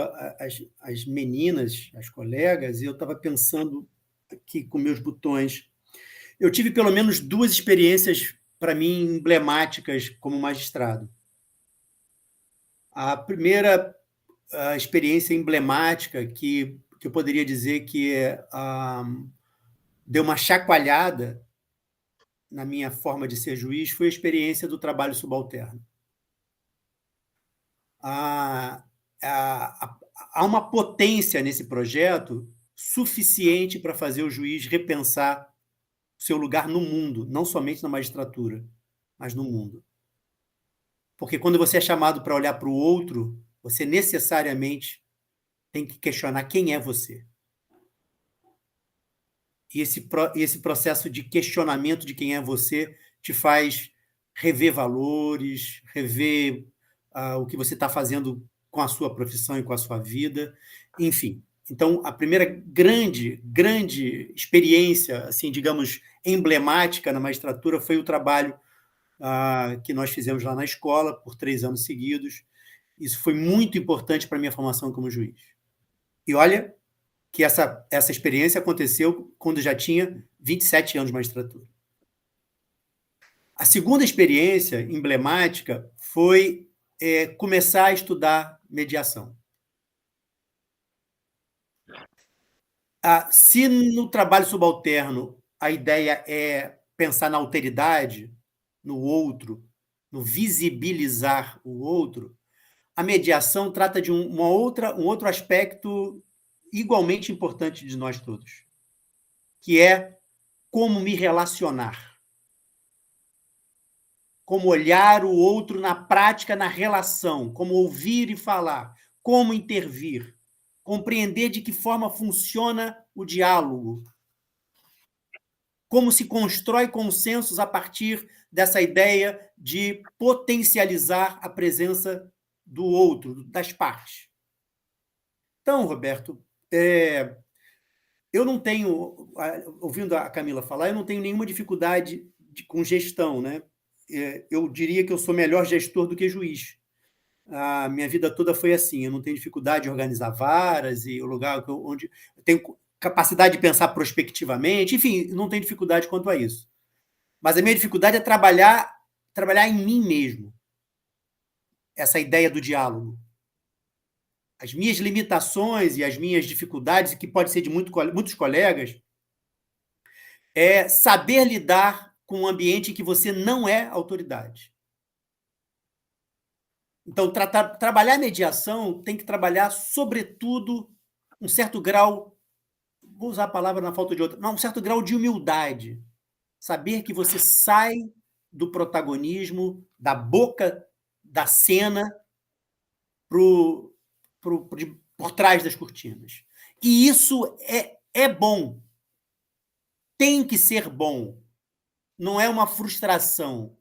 D: as meninas, as colegas, e eu estava pensando aqui com meus botões. Eu tive pelo menos 2 experiências, para mim, emblemáticas como magistrado. A primeira experiência emblemática que eu poderia dizer que deu uma chacoalhada na minha forma de ser juiz foi a experiência do trabalho subalterno. Há uma potência nesse projeto suficiente para fazer o juiz repensar o seu lugar no mundo, não somente na magistratura, mas no mundo. Porque quando você é chamado para olhar para o outro, você necessariamente tem que questionar quem é você. E esse processo de questionamento de quem é você te faz rever valores, rever o que você está fazendo com a sua profissão e com a sua vida, enfim. Então, a primeira grande experiência, assim, digamos, emblemática na magistratura foi o trabalho que nós fizemos lá na escola por 3 anos seguidos. Isso foi muito importante para a minha formação como juiz. E olha que essa experiência aconteceu quando já tinha 27 anos de magistratura. A segunda experiência emblemática foi começar a estudar mediação. Se no trabalho subalterno a ideia é pensar na alteridade, no outro, no visibilizar o outro, a mediação trata de um outro aspecto igualmente importante de nós todos, que é como me relacionar. Como olhar o outro na prática, na relação, como ouvir e falar, como intervir, compreender de que forma funciona o diálogo, como se constrói consensos a partir dessa ideia de potencializar a presença do outro, das partes. Então, Roberto, eu não tenho, ouvindo a Camila falar, eu não tenho nenhuma dificuldade com gestão, né? Eu diria que eu sou melhor gestor do que juiz. A minha vida toda foi assim, eu não tenho dificuldade de organizar varas e o lugar onde eu tenho capacidade de pensar prospectivamente, enfim, não tenho dificuldade quanto a isso. Mas a minha dificuldade é trabalhar em mim mesmo, essa ideia do diálogo. As minhas limitações e as minhas dificuldades, que pode ser de muitos colegas, é saber lidar com um ambiente em que você não é autoridade. Então, trabalhar mediação tem que trabalhar, sobretudo, um certo grau, vou usar a palavra na falta de outra, não, um certo grau de humildade. Saber que você sai do protagonismo, da boca da cena, por trás das cortinas. E isso é bom. Tem que ser bom. Não é uma frustração.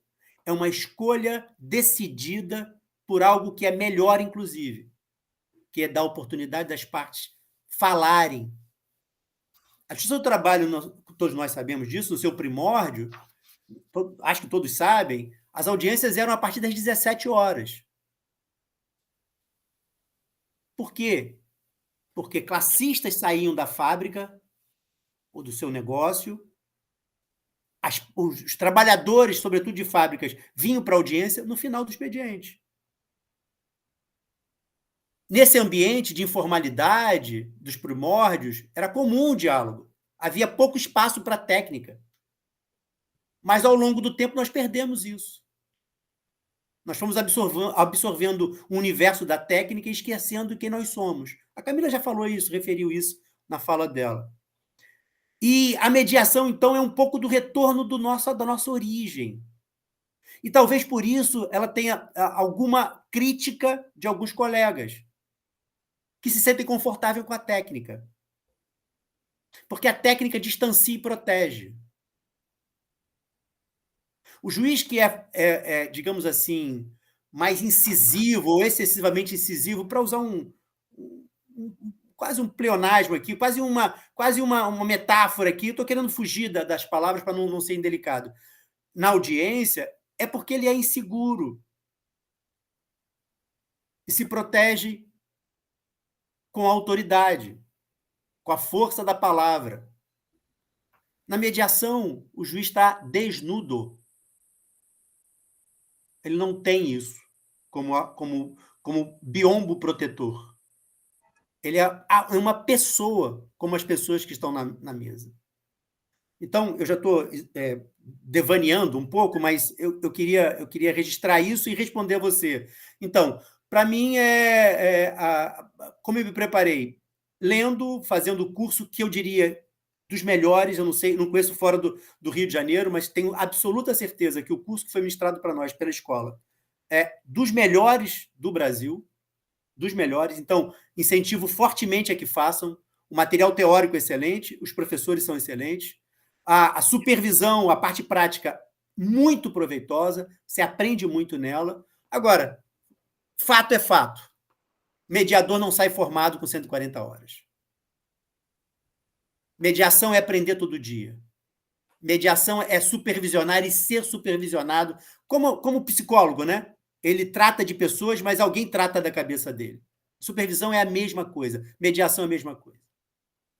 D: é uma escolha decidida por algo que é melhor, inclusive, que é dar oportunidade das partes falarem. A justiça do trabalho, todos nós sabemos disso, no seu primórdio, acho que todos sabem, as audiências eram a partir das 17 horas. Por quê? Porque classistas saíam da fábrica ou do seu negócio, os trabalhadores, sobretudo de fábricas, vinham para a audiência no final do expediente. Nesse ambiente de informalidade, dos primórdios, era comum o diálogo. Havia pouco espaço para a técnica. Mas, ao longo do tempo, nós perdemos isso. Nós fomos absorvendo o universo da técnica e esquecendo quem nós somos. A Camila já falou isso, referiu isso na fala dela. E a mediação, então, é um pouco do retorno da nossa origem. E talvez por isso ela tenha alguma crítica de alguns colegas que se sentem confortáveis com a técnica. Porque a técnica distancia e protege. O juiz que digamos assim, mais incisivo ou excessivamente incisivo, para usar quase um pleonasmo aqui, quase uma metáfora aqui, eu estou querendo fugir das palavras para não ser indelicado. Na audiência, é porque ele é inseguro e se protege com a autoridade, com a força da palavra. Na mediação, o juiz está desnudo. Ele não tem isso como biombo protetor. Ele é uma pessoa, como as pessoas que estão na mesa. Então, eu já estou devaneando um pouco, mas eu queria registrar isso e responder a você. Então, para mim, como eu me preparei? Lendo, fazendo o curso que eu diria dos melhores, eu não sei, não conheço fora do Rio de Janeiro, mas tenho absoluta certeza que o curso que foi ministrado para nós pela escola é dos melhores do Brasil, dos melhores. Então, incentivo fortemente a que façam. O material teórico é excelente, os professores são excelentes, a supervisão, a parte prática, muito proveitosa, você aprende muito nela. Agora, fato é fato. Mediador não sai formado com 140 horas. Mediação é aprender todo dia. Mediação é supervisionar e ser supervisionado. Como psicólogo, né? Ele trata de pessoas, mas alguém trata da cabeça dele. Supervisão é a mesma coisa. Mediação é a mesma coisa.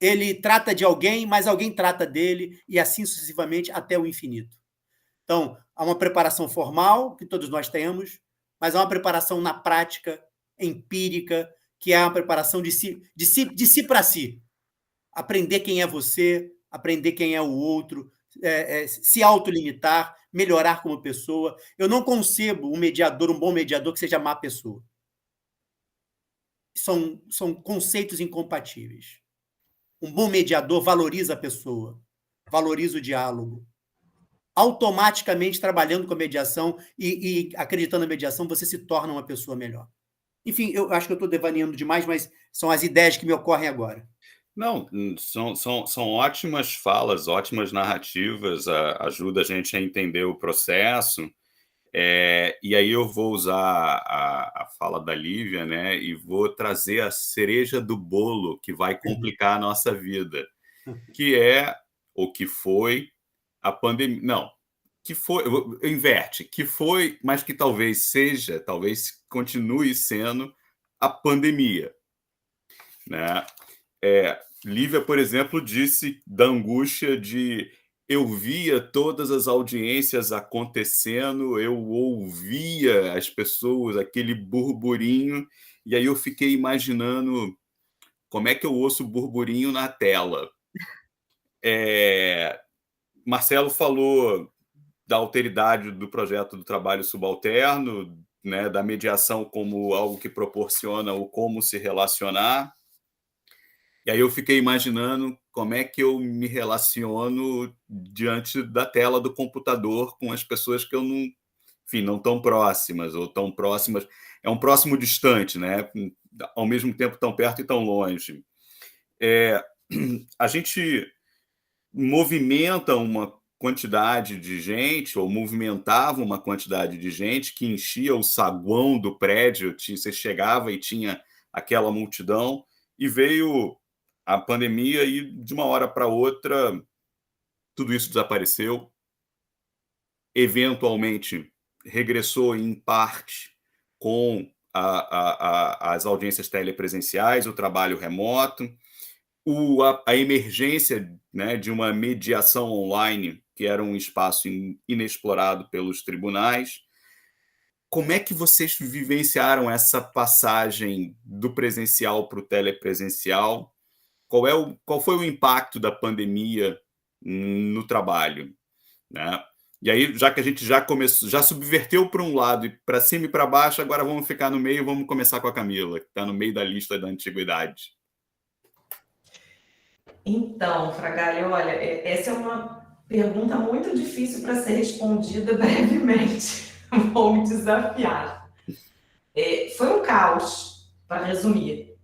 D: Ele trata de alguém, mas alguém trata dele, e assim sucessivamente até o infinito. Então, há uma preparação formal, que todos nós temos, mas há uma preparação na prática, empírica, que é uma preparação de si para si. Aprender quem é você, aprender quem é o outro, se autolimitar, melhorar como pessoa. Eu não concebo um bom mediador que seja má pessoa. São conceitos incompatíveis. Um bom mediador valoriza a pessoa, valoriza o diálogo. Automaticamente, trabalhando com a mediação e acreditando na mediação, você se torna uma pessoa melhor. Enfim, eu acho que eu estou devaneando demais, mas são as ideias que me ocorrem agora.
A: Não, são ótimas falas, ótimas narrativas, ajuda a gente a entender o processo. E aí eu vou usar a fala da Lívia, né, e vou trazer a cereja do bolo que vai complicar a nossa vida, que é o que foi a pandemia. Não, que foi, inverte, que foi, mas que talvez continue sendo a pandemia, né? Lívia, por exemplo, disse da angústia de eu via todas as audiências acontecendo, eu ouvia as pessoas, aquele burburinho, e aí eu fiquei imaginando como é que eu ouço burburinho na tela. Marcelo falou da alteridade do projeto do trabalho subalterno, né, da mediação como algo que proporciona o como se relacionar. E aí eu fiquei imaginando como é que eu me relaciono diante da tela do computador com as pessoas que eu não tão próximas, ou tão próximas. É um próximo distante, né? Ao mesmo tempo tão perto e tão longe. A gente movimenta uma quantidade de gente, ou movimentava uma quantidade de gente que enchia o saguão do prédio, você chegava e tinha aquela multidão, e veio a pandemia e de uma hora para outra tudo isso desapareceu, eventualmente regressou em parte com as audiências telepresenciais, o trabalho remoto, a emergência, né, de uma mediação online, que era um espaço inexplorado pelos tribunais. Como é que vocês vivenciaram essa passagem do presencial para o telepresencial? Qual foi o impacto da pandemia no trabalho, né? E aí, já que a gente já subverteu para um lado e para cima e para baixo, agora vamos ficar no meio, vamos começar com a Camila, que está no meio da lista da antiguidade.
C: Então, Fragale, olha, essa é uma pergunta muito difícil para ser respondida brevemente. Vou me desafiar. Foi um caos, para resumir.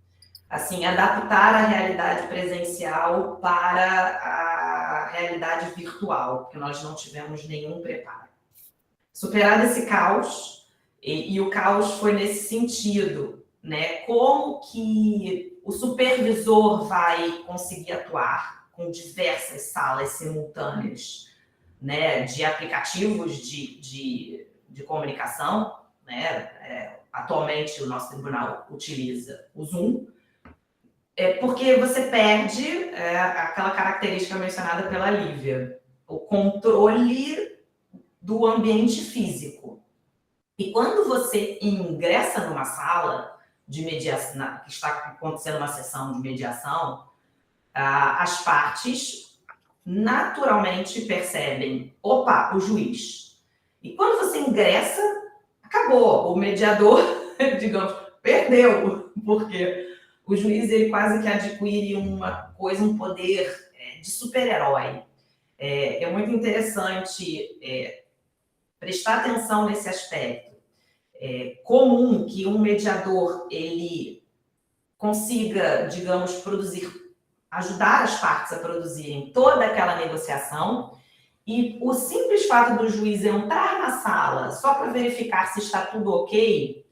C: Assim, adaptar a realidade presencial para a realidade virtual, porque nós não tivemos nenhum preparo. Superado esse caos, e o caos foi nesse sentido, né? Como que o supervisor vai conseguir atuar com diversas salas simultâneas, né? De aplicativos de comunicação, né? Atualmente o nosso tribunal utiliza o Zoom, porque você perde aquela característica mencionada pela Lívia, o controle do ambiente físico. E quando você ingressa numa sala de mediação, que está acontecendo uma sessão de mediação, as partes naturalmente percebem, opa, o juiz. E quando você ingressa, acabou. O mediador, digamos, perdeu, porque o juiz ele quase que adquire um poder de super-herói. É muito interessante prestar atenção nesse aspecto. É comum que um mediador ele consiga, digamos, ajudar as partes a produzirem toda aquela negociação, e o simples fato do juiz entrar na sala só para verificar se está tudo ok,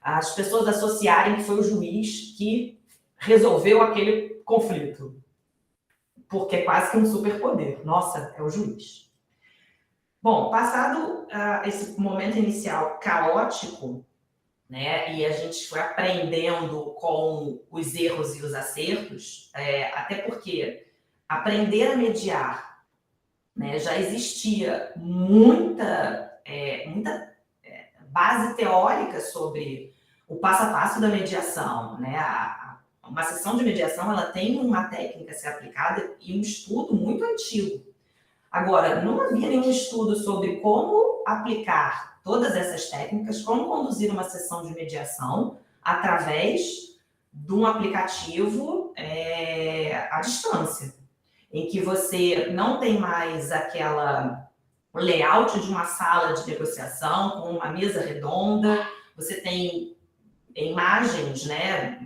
C: as pessoas associarem que foi o juiz que resolveu aquele conflito. Porque é quase que um superpoder. Nossa, é o juiz. Bom, passado esse momento inicial caótico, né, e a gente foi aprendendo com os erros e os acertos, até porque aprender a mediar, né, já existia muita base teórica sobre o passo a passo da mediação, né? Uma sessão de mediação ela tem uma técnica a ser aplicada e um estudo muito antigo. Agora, não havia nenhum estudo sobre como aplicar todas essas técnicas, como conduzir uma sessão de mediação através de um aplicativo à distância, em que você não tem mais aquela layout de uma sala de negociação com uma mesa redonda, você tem imagens, né,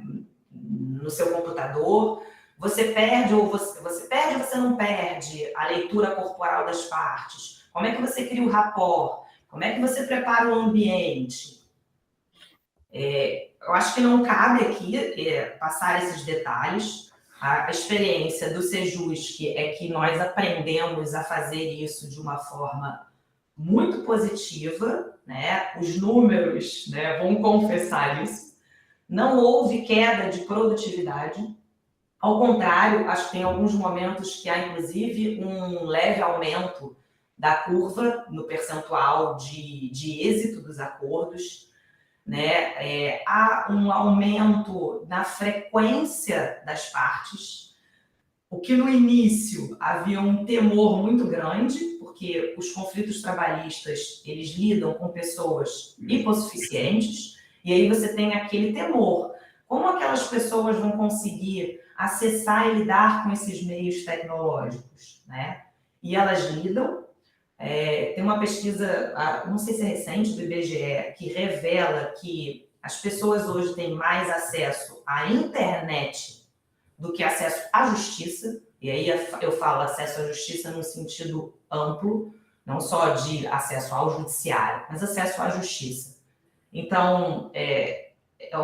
C: no seu computador, você perde ou você perde ou você não perde a leitura corporal das partes? Como é que você cria o rapport? Como é que você prepara o ambiente? Eu acho que não cabe aqui passar esses detalhes. A experiência do Sejus é que nós aprendemos a fazer isso de uma forma muito positiva, né? Os números, né, vão confessar isso. Não houve queda de produtividade. Ao contrário, acho que tem alguns momentos que há, inclusive, um leve aumento da curva no percentual de êxito dos acordos, né? Há um aumento na frequência das partes, o que no início havia um temor muito grande, porque os conflitos trabalhistas, eles lidam com pessoas hipossuficientes, e aí você tem aquele temor. Como aquelas pessoas vão conseguir acessar e lidar com esses meios tecnológicos, né? E elas lidam. Tem uma pesquisa, não sei se é recente, do IBGE, que revela que as pessoas hoje têm mais acesso à internet do que acesso à justiça. E aí eu falo acesso à justiça no sentido amplo, não só de acesso ao judiciário, mas acesso à justiça. Então,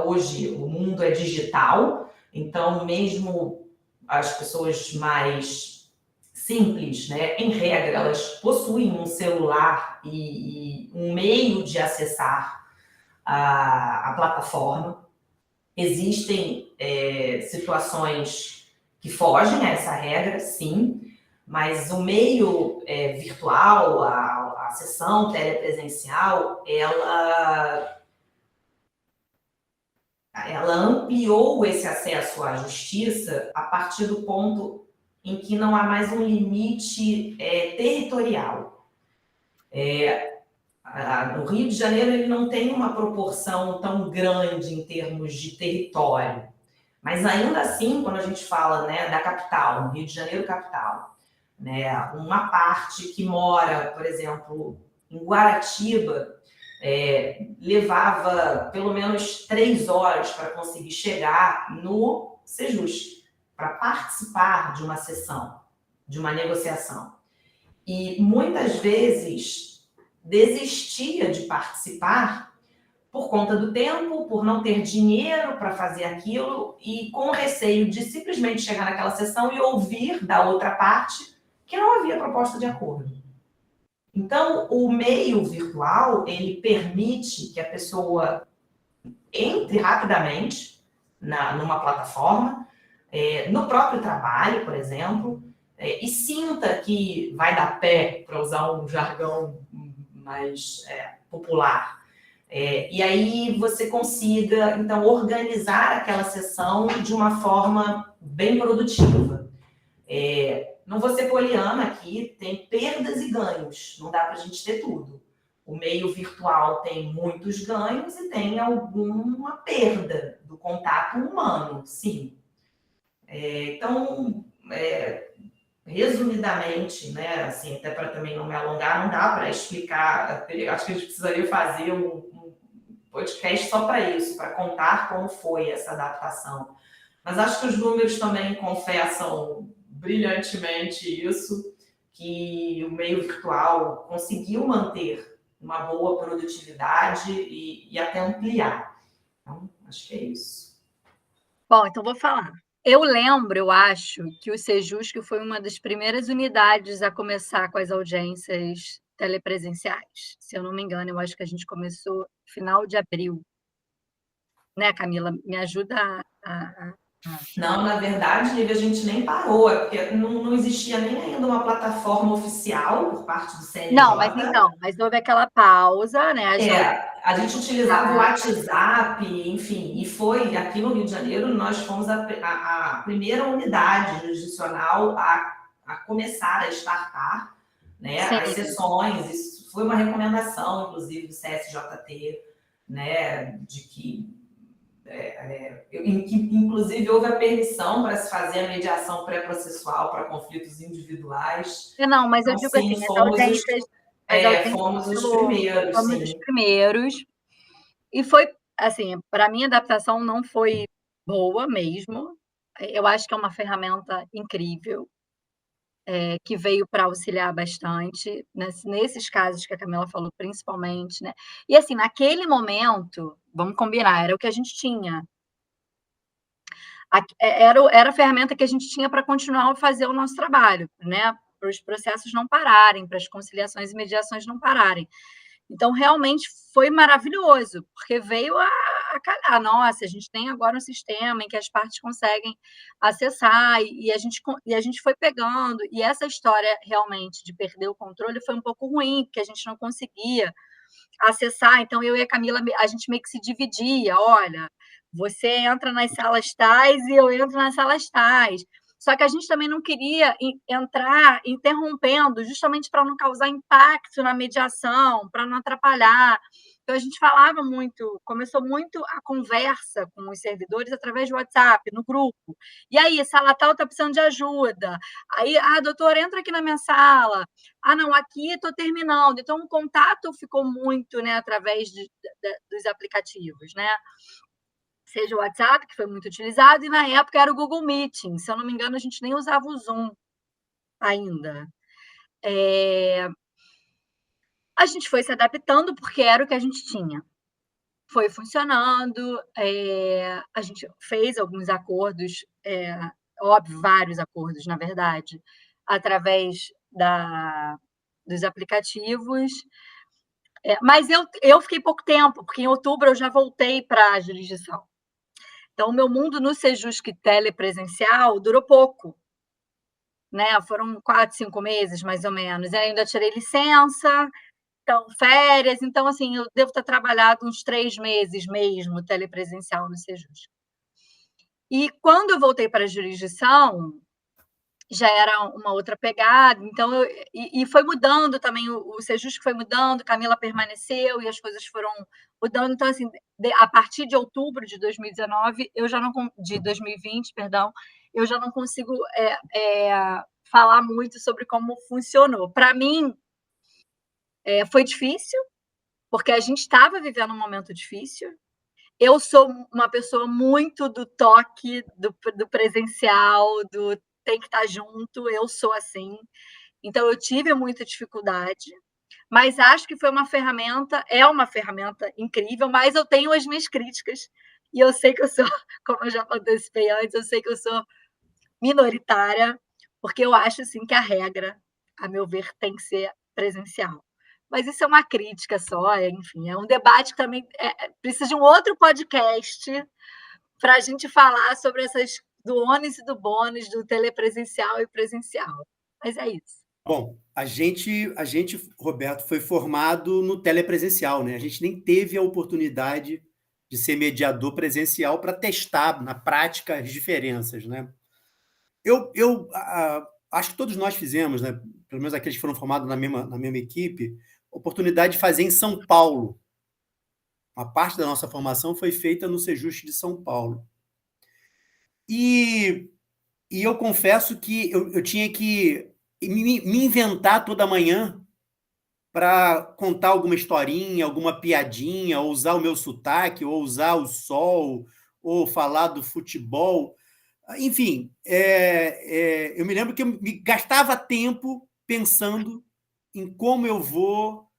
C: hoje o mundo é digital, então mesmo as pessoas mais simples, né, em regra, elas possuem um celular e um meio de acessar a plataforma. Existem situações que fogem a essa regra, sim, mas o meio virtual, a sessão telepresencial, ela ampliou esse acesso à justiça a partir do ponto em que não há mais um limite territorial. No Rio de Janeiro, ele não tem uma proporção tão grande em termos de território, mas ainda assim, quando a gente fala, né, da capital, no Rio de Janeiro capital, né, uma parte que mora, por exemplo, em Guaratiba, levava pelo menos 3 horas para conseguir chegar no Sejus, para participar de uma sessão, de uma negociação. E muitas vezes desistia de participar por conta do tempo, por não ter dinheiro para fazer aquilo e com receio de simplesmente chegar naquela sessão e ouvir da outra parte que não havia proposta de acordo. Então, o meio virtual, ele permite que a pessoa entre rapidamente numa plataforma, no próprio trabalho, por exemplo, e sinta que vai dar pé, para usar um jargão mais popular. E aí você consiga, então, organizar aquela sessão de uma forma bem produtiva. Não vou ser poliana aqui, tem perdas e ganhos, não dá para a gente ter tudo. O meio virtual tem muitos ganhos e tem alguma perda do contato humano, sim. Então, resumidamente, né, assim, até para também não me alongar, não dá para explicar, acho que a gente precisaria fazer um podcast só para isso, para contar como foi essa adaptação. Mas acho que os números também confessam brilhantemente isso, que o meio virtual conseguiu manter uma boa produtividade e até ampliar. Então, acho que é isso.
B: Bom, então vou falar. Eu lembro, eu acho, que o Sejusc foi uma das primeiras unidades a começar com as audiências telepresenciais. Se eu não me engano, eu acho que a gente começou no final de abril. Né, Camila? Me ajuda a...
C: Não, na verdade, Lívia, a gente nem parou, porque não existia nem ainda uma plataforma oficial por parte do CNJ.
B: Não, mas houve aquela pausa, né?
C: A gente utilizava o WhatsApp, enfim, e foi aqui no Rio de Janeiro, nós fomos a primeira unidade jurisdicional a começar a startar, né, as sessões. Isso foi uma recomendação, inclusive, do CSJT, né, de que inclusive houve a permissão para se fazer a mediação pré-processual para conflitos individuais.
B: Não, mas eu digo assim,
C: fomos os primeiros.
B: Fomos os primeiros. E foi, assim, para mim a adaptação não foi boa mesmo. Eu acho que é uma ferramenta incrível, que veio para auxiliar bastante, nesses casos que a Camila falou, principalmente, né? E assim, naquele momento, vamos combinar, era o que a gente tinha. Era a ferramenta que a gente tinha para continuar a fazer o nosso trabalho, né? Para os processos não pararem, para as conciliações e mediações não pararem. Então, realmente foi maravilhoso, porque veio a calhar. Nossa, a gente tem agora um sistema em que as partes conseguem acessar e a gente foi pegando. E essa história, realmente, de perder o controle foi um pouco ruim, porque a gente não conseguia acessar. Então, eu e a Camila, a gente meio que se dividia. Olha, você entra nas salas tais e eu entro nas salas tais. Só que a gente também não queria entrar interrompendo, justamente para não causar impacto na mediação, para não atrapalhar. Então, a gente falava muito, começou muito a conversa com os servidores através do WhatsApp, no grupo. E aí, sala tal está precisando de ajuda. Aí, doutor, entra aqui na minha sala. Não, aqui estou terminando. Então, o contato ficou muito, né, através dos aplicativos, né? seja o WhatsApp, que foi muito utilizado, e na época era o Google Meeting. Se eu não me engano, a gente nem usava o Zoom ainda. A gente foi se adaptando porque era o que a gente tinha. Foi funcionando, a gente fez alguns acordos, óbvio, vários acordos, na verdade, através dos aplicativos. Mas eu fiquei pouco tempo, porque em outubro eu já voltei para a jurisdição. Então, o meu mundo no Sejusc telepresencial durou pouco, né? Foram 4, 5 meses, mais ou menos. Eu ainda tirei licença, então, férias. Então, assim, eu devo ter trabalhado uns 3 meses mesmo telepresencial no Sejusc. E quando eu voltei para a jurisdição, já era uma outra pegada. Então, e foi mudando também, o Sejusc foi mudando, Camila permaneceu e as coisas foram mudando. Então, assim, a partir de outubro de 2019, de 2020, perdão, eu já não consigo falar muito sobre como funcionou. Para mim, foi difícil, porque a gente estava vivendo um momento difícil. Eu sou uma pessoa muito do toque, do presencial, do tem que estar junto, eu sou assim. Então, eu tive muita dificuldade, mas acho que é uma ferramenta incrível, mas eu tenho as minhas críticas, e eu sei que eu sou, como eu já antecipei antes, eu sei que eu sou minoritária, porque eu acho, assim, que a regra, a meu ver, tem que ser presencial. Mas isso é uma crítica só, enfim, é um debate que também precisa de um outro podcast para a gente falar sobre do ônus e do bônus do telepresencial e presencial. Mas é isso.
D: Bom, a gente, Roberto, foi formado no telepresencial, né? A gente nem teve a oportunidade de ser mediador presencial para testar na prática as diferenças, né? Eu acho que todos nós fizemos, né? Pelo menos aqueles que foram formados na mesma equipe, oportunidade de fazer em São Paulo. Uma parte da nossa formação foi feita no Sejusc de São Paulo. E eu confesso que eu tinha que me inventar toda manhã para contar alguma historinha, alguma piadinha, ou usar o meu sotaque, ou usar o sol, ou falar do futebol. Enfim, eu me lembro que eu gastava tempo pensando em como eu vou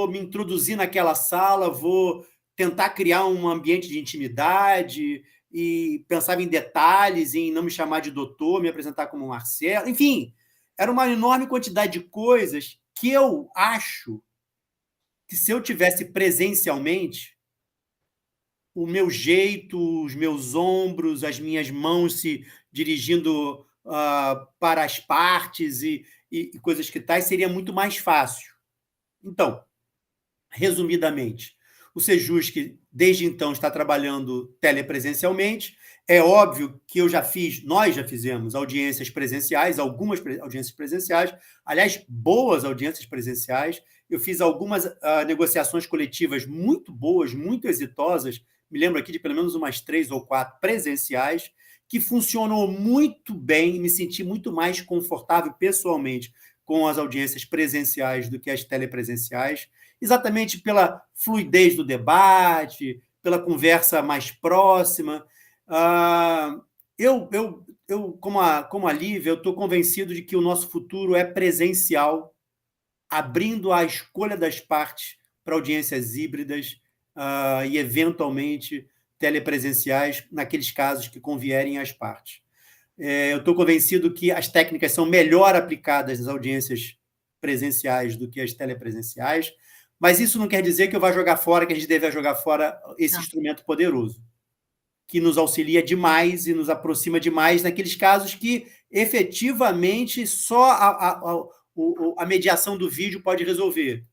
D: me introduzir naquela sala, vou tentar criar um ambiente de intimidade, e pensava em detalhes, em não me chamar de doutor, me apresentar como Marcelo. Enfim, era uma enorme quantidade de coisas que eu acho que, se eu tivesse presencialmente, o meu jeito, os meus ombros, as minhas mãos se dirigindo para as partes e coisas que tais, seria muito mais fácil. Então, resumidamente, o Sejusc, desde então, está trabalhando telepresencialmente. É óbvio que nós já fizemos audiências presenciais, algumas audiências presenciais, aliás, boas audiências presenciais. Eu fiz algumas negociações coletivas muito boas, muito exitosas, me lembro aqui de pelo menos umas 3 ou 4 presenciais, que funcionou muito bem, me senti muito mais confortável pessoalmente com as audiências presenciais do que as telepresenciais, exatamente pela fluidez do debate, pela conversa mais próxima. Como a Lívia, eu estou convencido de que o nosso futuro é presencial, abrindo a escolha das partes para audiências híbridas e, eventualmente, telepresenciais, naqueles casos que convierem às partes. Eu estou convencido que as técnicas são melhor aplicadas nas audiências presenciais do que as telepresenciais, mas isso não quer dizer que eu vá jogar fora, que a gente deve jogar fora esse instrumento poderoso, que nos auxilia demais e nos aproxima demais naqueles casos que, efetivamente, só a mediação do vídeo pode resolver.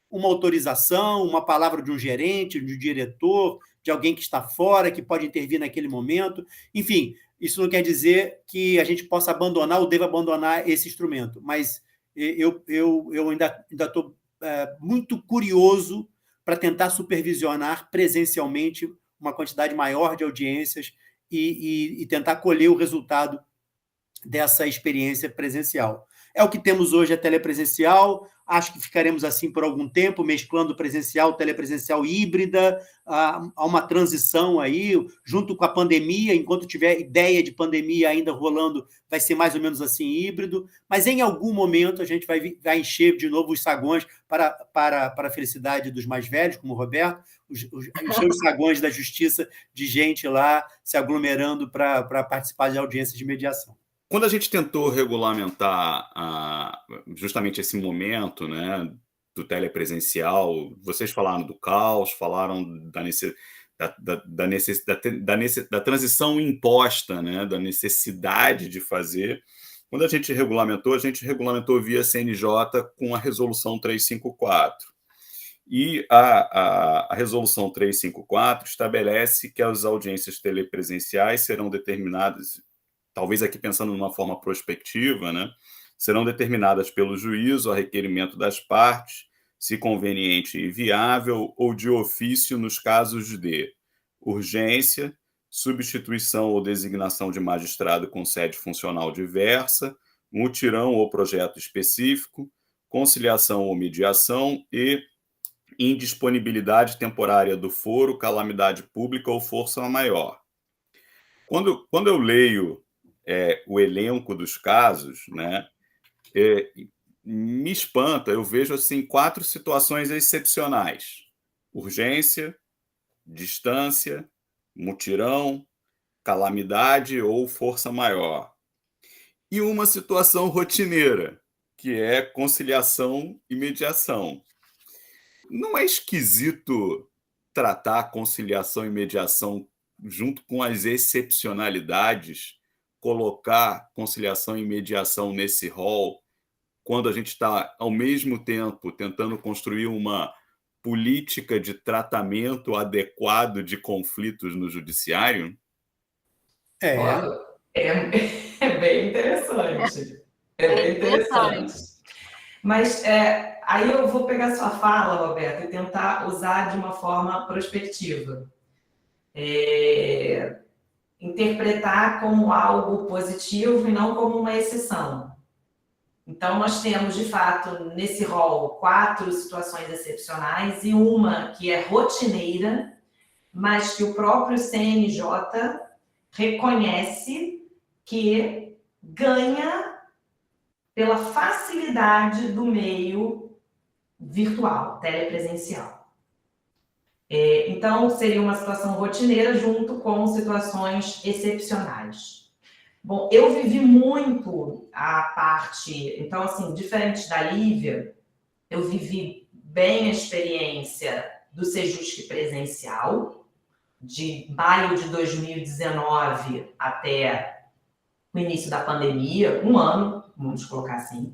D: Uma autorização, uma palavra de um gerente, de um diretor, de alguém que está fora, que pode intervir naquele momento. Enfim, isso não quer dizer que a gente possa abandonar ou deva abandonar esse instrumento, mas eu ainda estou muito curioso para tentar supervisionar presencialmente uma quantidade maior de audiências e tentar colher o resultado dessa experiência presencial. É o que temos hoje, é telepresencial. Acho que ficaremos assim por algum tempo, mesclando presencial, telepresencial híbrida. Há uma transição aí, junto com a pandemia, enquanto tiver ideia de pandemia ainda rolando, vai ser mais ou menos assim híbrido, mas em algum momento a gente vai encher de novo os saguões para a felicidade dos mais velhos, como o Roberto, encher os saguões da justiça de gente lá se aglomerando para participar de audiências de mediação.
A: Quando a gente tentou regulamentar justamente esse momento, né, do telepresencial, vocês falaram do caos, falaram da transição imposta, né, da necessidade de fazer. Quando a gente regulamentou via CNJ com a Resolução 354. E a Resolução 354 estabelece que as audiências telepresenciais serão determinadas, talvez aqui pensando numa forma prospectiva, né, serão determinadas pelo juízo a requerimento das partes, se conveniente e viável, ou de ofício nos casos de urgência, substituição ou designação de magistrado com sede funcional diversa, mutirão ou projeto específico, conciliação ou mediação e indisponibilidade temporária do foro, calamidade pública ou força maior. Quando eu leio o elenco dos casos, né, me espanta, eu vejo assim 4 situações excepcionais: urgência, distância, mutirão, calamidade ou força maior. E uma situação rotineira, que é conciliação e mediação. Não é esquisito tratar conciliação e mediação junto com as excepcionalidades, colocar conciliação e mediação nesse rol, quando a gente está, ao mesmo tempo, tentando construir uma política de tratamento adequado de conflitos no judiciário?
C: É bem interessante. É bem interessante. Mas aí eu vou pegar sua fala, Roberto, e tentar usar de uma forma prospectiva. Interpretar como algo positivo e não como uma exceção. Então, nós temos, de fato, nesse rol, 4 situações excepcionais e uma que é rotineira, mas que o próprio CNJ reconhece que ganha pela facilidade do meio virtual, telepresencial. Então, seria uma situação rotineira junto com situações excepcionais. Bom, eu vivi muito a parte... Então, assim, diferente da Lívia, eu vivi bem a experiência do Sejusc presencial, de maio de 2019 até o início da pandemia, 1 ano, vamos colocar assim.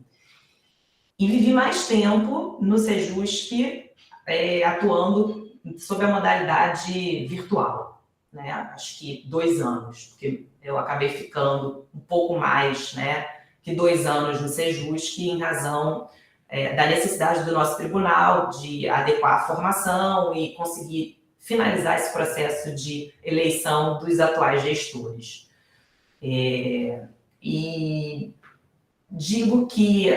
C: E vivi mais tempo no Sejusc atuando sob a modalidade virtual, né? Acho que 2 anos, porque eu acabei ficando um pouco mais, né, que 2 anos no Sejusc em razão da necessidade do nosso tribunal de adequar a formação e conseguir finalizar esse processo de eleição dos atuais gestores. E digo que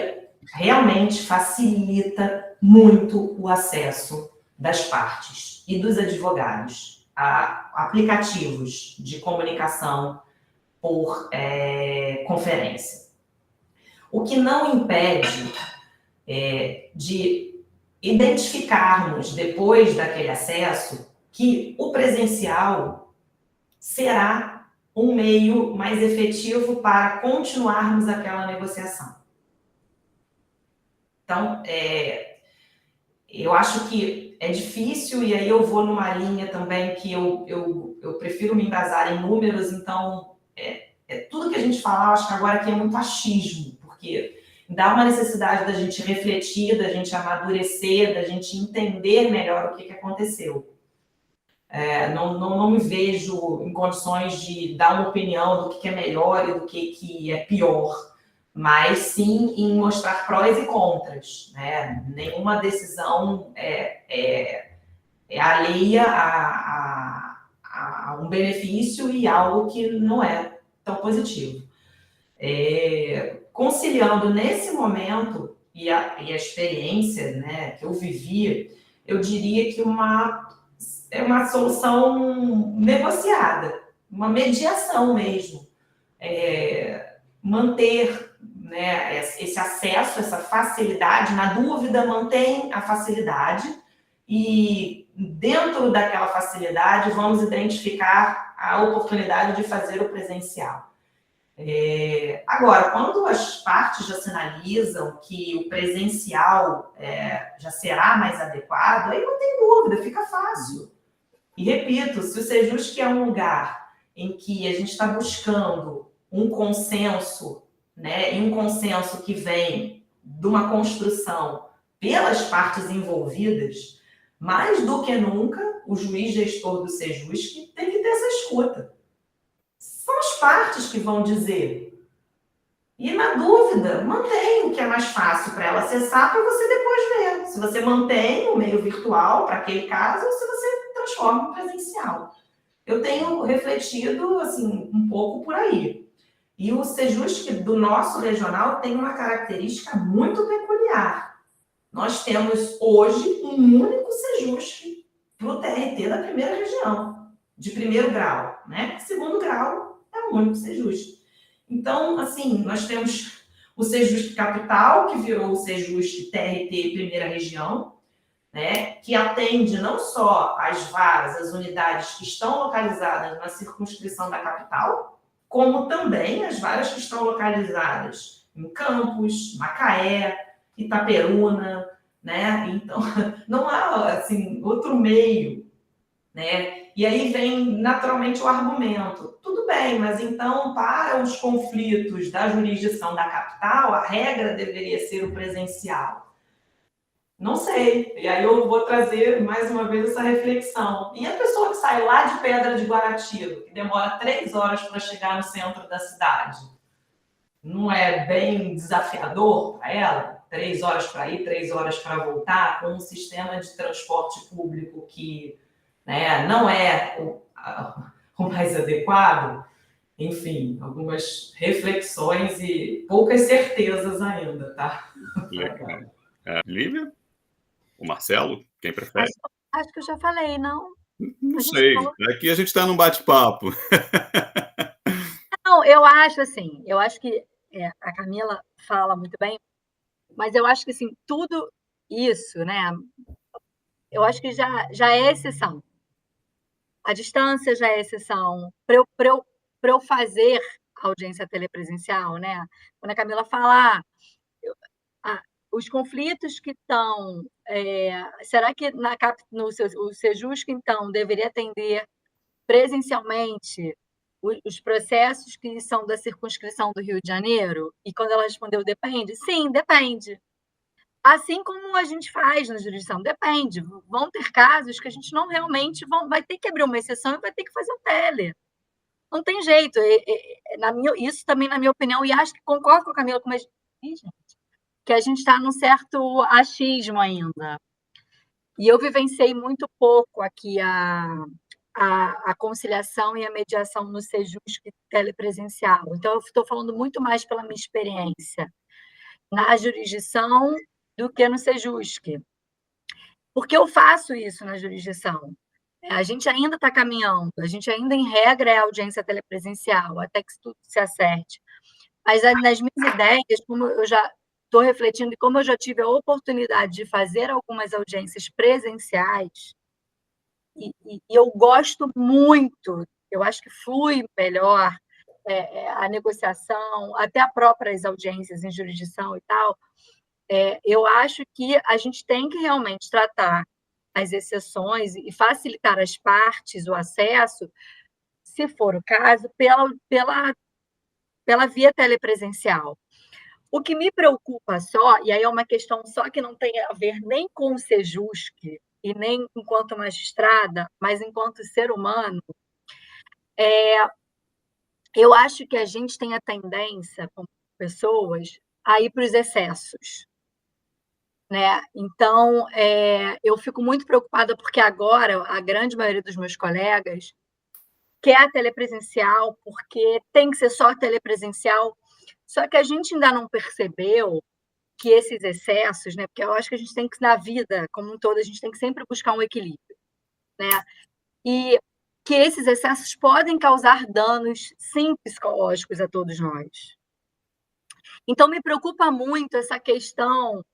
C: realmente facilita muito o acesso das partes e dos advogados a aplicativos de comunicação por conferência. O que não impede de identificarmos, depois daquele acesso, que o presencial será um meio mais efetivo para continuarmos aquela negociação. Então, eu acho que é difícil, e aí eu vou numa linha também que eu prefiro me embasar em números, então, tudo que a gente fala, eu acho que agora aqui é muito achismo, porque dá uma necessidade da gente refletir, da gente amadurecer, da gente entender melhor o que aconteceu. Não me vejo em condições de dar uma opinião do que é melhor e do que é pior, mas sim em mostrar prós e contras, né? Nenhuma decisão é alheia a um benefício e algo que não é tão positivo. Conciliando nesse momento e a experiência, né, que eu vivi, eu diria que é uma solução negociada, uma mediação mesmo. Manter, né, esse acesso, essa facilidade, na dúvida, mantém a facilidade e dentro daquela facilidade vamos identificar a oportunidade de fazer o presencial. Agora, quando as partes já sinalizam que o presencial já será mais adequado, aí não tem dúvida, fica fácil. E repito, se o Sejusc é um lugar em que a gente está buscando um consenso, né, e um consenso que vem de uma construção pelas partes envolvidas, mais do que nunca, o juiz gestor do Sejusc tem que ter essa escuta. São as partes que vão dizer. E, na dúvida, mantém o que é mais fácil para ela acessar para você depois ver. Se você mantém o meio virtual para aquele caso ou se você transforma em presencial. Eu tenho refletido assim, um pouco por aí. E o Sejusc do nosso regional tem uma característica muito peculiar. Nós temos hoje um único Sejusc para o TRT da primeira região, de primeiro grau, né? Segundo grau é o único Sejusc. Então, assim, nós temos o Sejusc Capital, que virou o Sejusc TRT primeira região, né, que atende não só as varas, as unidades que estão localizadas na circunscrição da capital, como também as varas que estão localizadas em Campos, Macaé, Itaperuna, né? Então, não há assim, outro meio, né? E aí vem naturalmente o argumento. Tudo bem, mas então, para os conflitos da jurisdição da capital, a regra deveria ser o presencial. Não sei. E aí eu vou trazer mais uma vez essa reflexão. E a pessoa que sai lá de Pedra de Guaratiba, que demora 3 horas para chegar no centro da cidade, não é bem desafiador para ela? 3 horas para ir, 3 horas para voltar, com um sistema de transporte público que, né, não é o mais adequado? Enfim, algumas reflexões e poucas certezas ainda, tá?
A: Legal. Lívia? O Marcelo? Quem prefere?
B: Acho que eu já falei, não?
A: Não sei. Aqui a gente está num bate-papo.
B: Não, eu acho assim, eu acho que a Camila fala muito bem, mas eu acho que assim, tudo isso, né? Eu acho que já é exceção. A distância já é exceção. Para eu fazer audiência telepresencial, né? Quando a Camila fala, os conflitos que estão. Será que o Sejusc, então, deveria atender presencialmente os processos que são da circunscrição do Rio de Janeiro? E quando ela respondeu, depende? Sim, depende. Assim como a gente faz na jurisdição, depende. Vão ter casos que a gente não realmente vai ter que abrir uma exceção e vai ter que fazer um tele. Não tem jeito. Isso também, na minha opinião, e acho que concordo com a Camila, que a gente está num certo achismo ainda. E eu vivenciei muito pouco aqui a conciliação e a mediação no Sejusc telepresencial. Então, eu estou falando muito mais pela minha experiência na jurisdição do que no Sejusc. Porque eu faço isso na jurisdição. A gente ainda está caminhando, a gente ainda, em regra, é audiência telepresencial, até que tudo se acerte. Mas nas minhas ideias, como eu já estou refletindo e como eu já tive a oportunidade de fazer algumas audiências presenciais, e eu gosto muito, eu acho que flui melhor a negociação, até as próprias audiências em jurisdição e tal, eu acho que a gente tem que realmente tratar as exceções e facilitar às partes o acesso, se for o caso, pela via telepresencial. O que me preocupa só, e aí é uma questão só que não tem a ver nem com o Sejusc, e nem enquanto magistrada, mas enquanto ser humano, eu acho que a gente tem a tendência, como pessoas, a ir para os excessos. Né? Então, eu fico muito preocupada porque agora a grande maioria dos meus colegas quer a telepresencial porque tem que ser só telepresencial, Só que a gente ainda não percebeu que esses excessos, né? Porque eu acho que a gente tem que, na vida como um todo, a gente tem que sempre buscar um equilíbrio, né? E que esses excessos podem causar danos, sim, psicológicos a todos nós. Então, me preocupa muito essa questão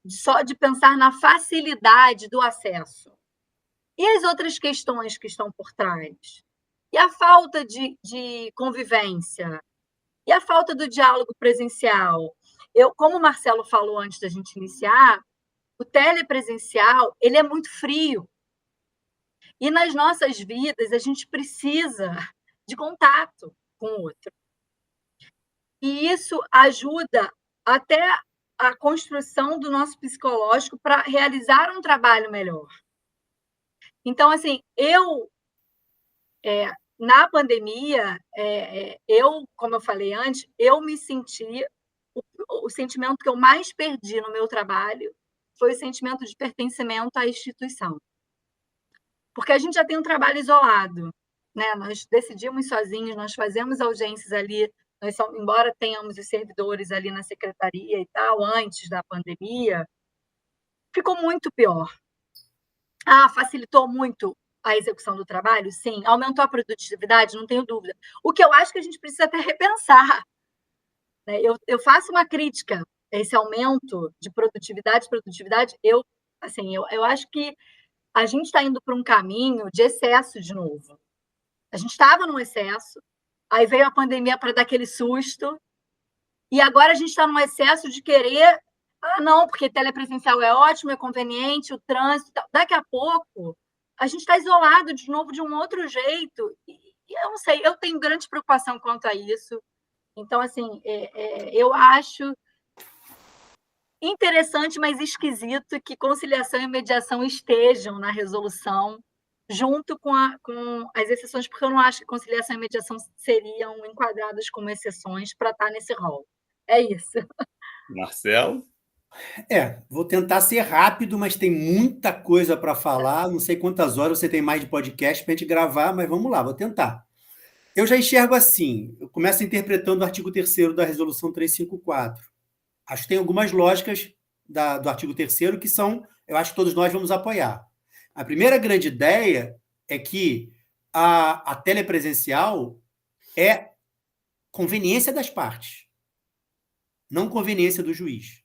B: só de pensar na facilidade do acesso. E as outras questões que estão por trás? E a falta de convivência? E a falta do diálogo presencial? Como o Marcelo falou antes da gente iniciar, o telepresencial ele é muito frio. E nas nossas vidas, a gente precisa de contato com o outro. E isso ajuda até a construção do nosso psicológico para realizar um trabalho melhor. Então, assim, na pandemia, como eu falei antes, eu me senti... O sentimento que eu mais perdi no meu trabalho foi o sentimento de pertencimento à instituição. Porque a gente já tem um trabalho isolado, né? Nós decidimos sozinhos, nós fazemos audiências ali, embora tenhamos os servidores ali na secretaria e tal, antes da pandemia, ficou muito pior. Facilitou muito a execução do trabalho? Sim. Aumentou a produtividade? Não tenho dúvida. O que eu acho que a gente precisa até repensar, né? Eu faço uma crítica a esse aumento de produtividade. Eu acho que a gente está indo para um caminho de excesso de novo. A gente estava num excesso, aí veio a pandemia para dar aquele susto, e agora a gente está num excesso de querer... não, porque telepresencial é ótimo, é conveniente, o trânsito... Daqui a pouco, a gente está isolado de novo de um outro jeito. E eu não sei, eu tenho grande preocupação quanto a isso. Então, assim, eu acho interessante, mas esquisito que conciliação e mediação estejam na resolução, junto com as exceções, porque eu não acho que conciliação e mediação seriam enquadradas como exceções para estar nesse rol. É isso.
A: Marcelo?
D: Vou tentar ser rápido, mas tem muita coisa para falar. Não sei quantas horas você tem mais de podcast para a gente gravar, mas vamos lá, vou tentar. Eu já enxergo assim, eu começo interpretando o artigo 3º da Resolução 354. Acho que tem algumas lógicas do artigo 3º que eu acho que todos nós vamos apoiar. A primeira grande ideia é que a telepresencial é conveniência das partes, não conveniência do juiz.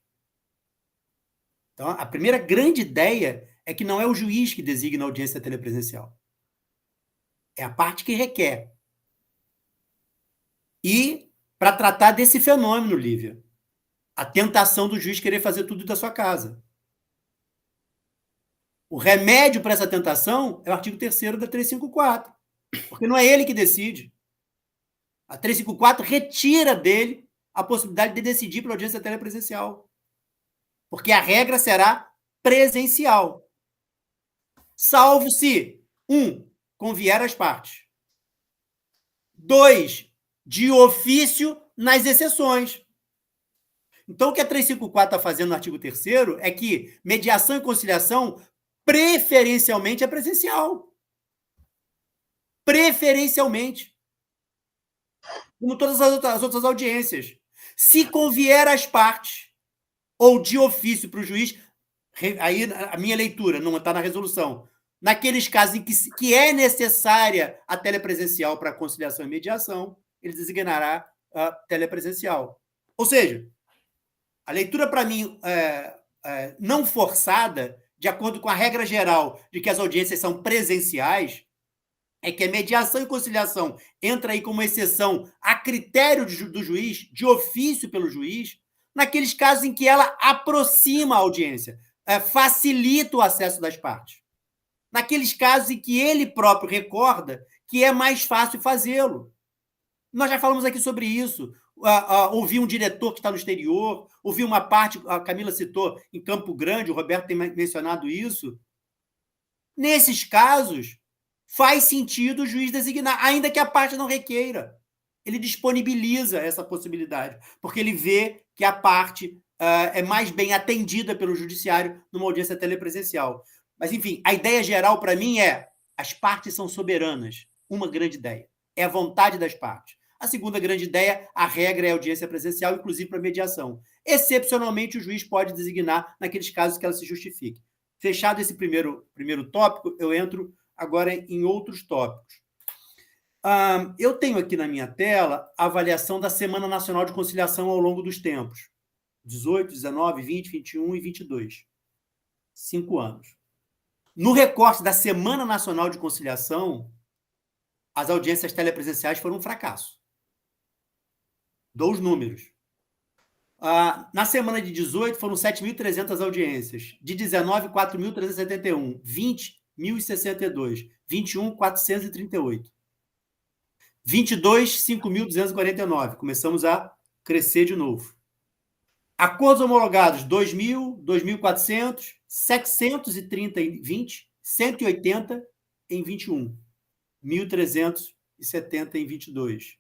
D: Então, a primeira grande ideia é que não é o juiz que designa a audiência telepresencial. É a parte que requer. E, para tratar desse fenômeno, Lívia, a tentação do juiz querer fazer tudo da sua casa. O remédio para essa tentação é o artigo 3º da 354, porque não é ele que decide. A 354 retira dele a possibilidade de decidir pela audiência telepresencial, porque a regra será presencial, salvo se 1, convier às partes, 2, de ofício nas exceções. Então, o que a 354 está fazendo no artigo 3º é que mediação e conciliação preferencialmente é presencial. Preferencialmente. Como todas as outras audiências. Se convier às partes, ou de ofício para o juiz, aí a minha leitura não está na resolução, naqueles casos em que é necessária a telepresencial para conciliação e mediação, ele designará a telepresencial. Ou seja, a leitura, para mim, não forçada, de acordo com a regra geral de que as audiências são presenciais, é que a mediação e conciliação entra aí como exceção a critério do juiz, de ofício pelo juiz, naqueles casos em que ela aproxima a audiência, facilita o acesso das partes. Naqueles casos em que ele próprio recorda que é mais fácil fazê-lo. Nós já falamos aqui sobre isso. Ouvir um diretor que está no exterior, ouvir uma parte, a Camila citou, em Campo Grande, o Roberto tem mencionado isso. Nesses casos, faz sentido o juiz designar, ainda que a parte não requeira. Ele disponibiliza essa possibilidade, porque ele vê que a parte é mais bem atendida pelo judiciário numa audiência telepresencial. Mas, enfim, a ideia geral para mim é: as partes são soberanas. Uma grande ideia. É a vontade das partes. A segunda grande ideia, a regra é a audiência presencial, inclusive para mediação. Excepcionalmente, o juiz pode designar naqueles casos que ela se justifique. Fechado esse primeiro tópico, eu entro agora em outros tópicos. Eu tenho aqui na minha tela a avaliação da Semana Nacional de Conciliação ao longo dos tempos. 18, 19, 20, 21 e 22. 5 anos. No recorte da Semana Nacional de Conciliação, as audiências telepresenciais foram um fracasso. Dou os números. Na semana de 18, foram 7.300 audiências. De 19, 4.371. 20, 1.062. 21, 438. 22, 5.249. Começamos a crescer de novo. Acordos homologados, 2.000, 2.400, 730 em 20, 180 em 21, 1.370 em 22.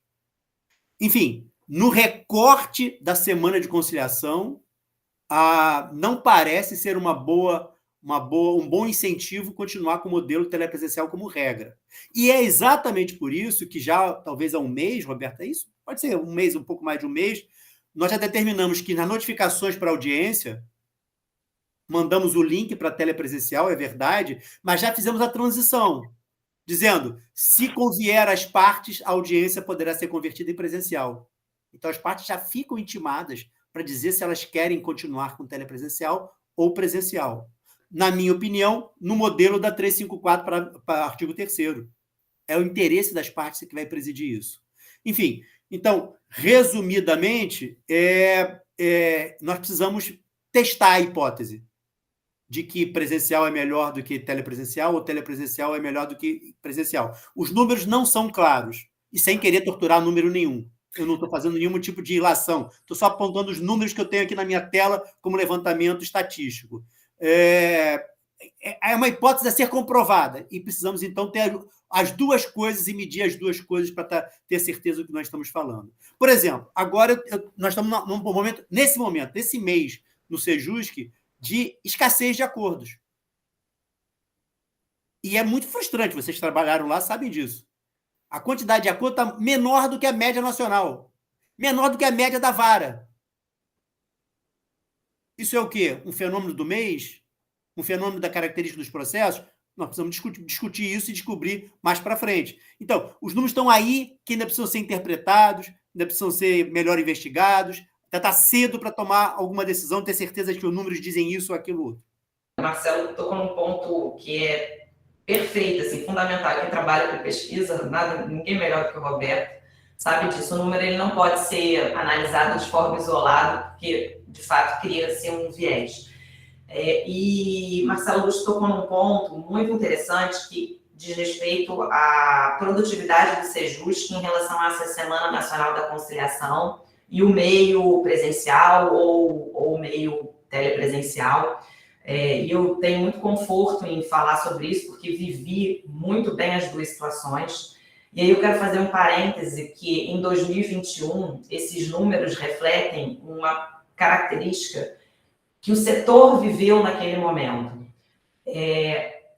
D: Enfim, no recorte da semana de conciliação, não parece ser um bom incentivo continuar com o modelo telepresencial como regra. E é exatamente por isso que já, talvez há um mês, Roberta, é isso? Pode ser um mês, um pouco mais de um mês, nós já determinamos que nas notificações para audiência, mandamos o link para a telepresencial, é verdade, mas já fizemos a transição, dizendo, se convier às partes, a audiência poderá ser convertida em presencial. Então, as partes já ficam intimadas para dizer se elas querem continuar com telepresencial ou presencial. Na minha opinião, no modelo da 354 para artigo 3º. É o interesse das partes que vai presidir isso. Enfim, então, resumidamente, nós precisamos testar a hipótese de que presencial é melhor do que telepresencial ou telepresencial é melhor do que presencial. Os números não são claros, e sem querer torturar número nenhum. Eu não estou fazendo nenhum tipo de ilação, estou só apontando os números que eu tenho aqui na minha tela como levantamento estatístico. É uma hipótese a ser comprovada, e precisamos, então, ter as duas coisas e medir as duas coisas para ter certeza do que nós estamos falando. Por exemplo, agora nós estamos nesse mês, no Sejusc, de escassez de acordos. E é muito frustrante, vocês trabalharam lá, sabem disso. A quantidade de acordos está menor do que a média nacional, menor do que a média da vara. Isso é o quê? Um fenômeno do mês? Um fenômeno da característica dos processos? Nós precisamos discutir isso e descobrir mais para frente. Então, os números estão aí, que ainda precisam ser interpretados, ainda precisam ser melhor investigados. Ainda está cedo para tomar alguma decisão, ter certeza de que os números dizem isso ou aquilo outro.
C: Marcelo tocou num ponto que é perfeito, assim, fundamental. Quem trabalha com pesquisa, ninguém melhor do que o Roberto sabe disso. O número ele não pode ser analisado de forma isolada, porque, de fato, cria-se um viés. E Marcelo Augusto tocou num ponto muito interessante que diz respeito à produtividade do Sejusc em relação a essa Semana Nacional da Conciliação e o meio presencial ou o meio telepresencial. E eu tenho muito conforto em falar sobre isso, porque vivi muito bem as duas situações. E aí eu quero fazer um parêntese que em 2021 esses números refletem uma característica que o setor viveu naquele momento.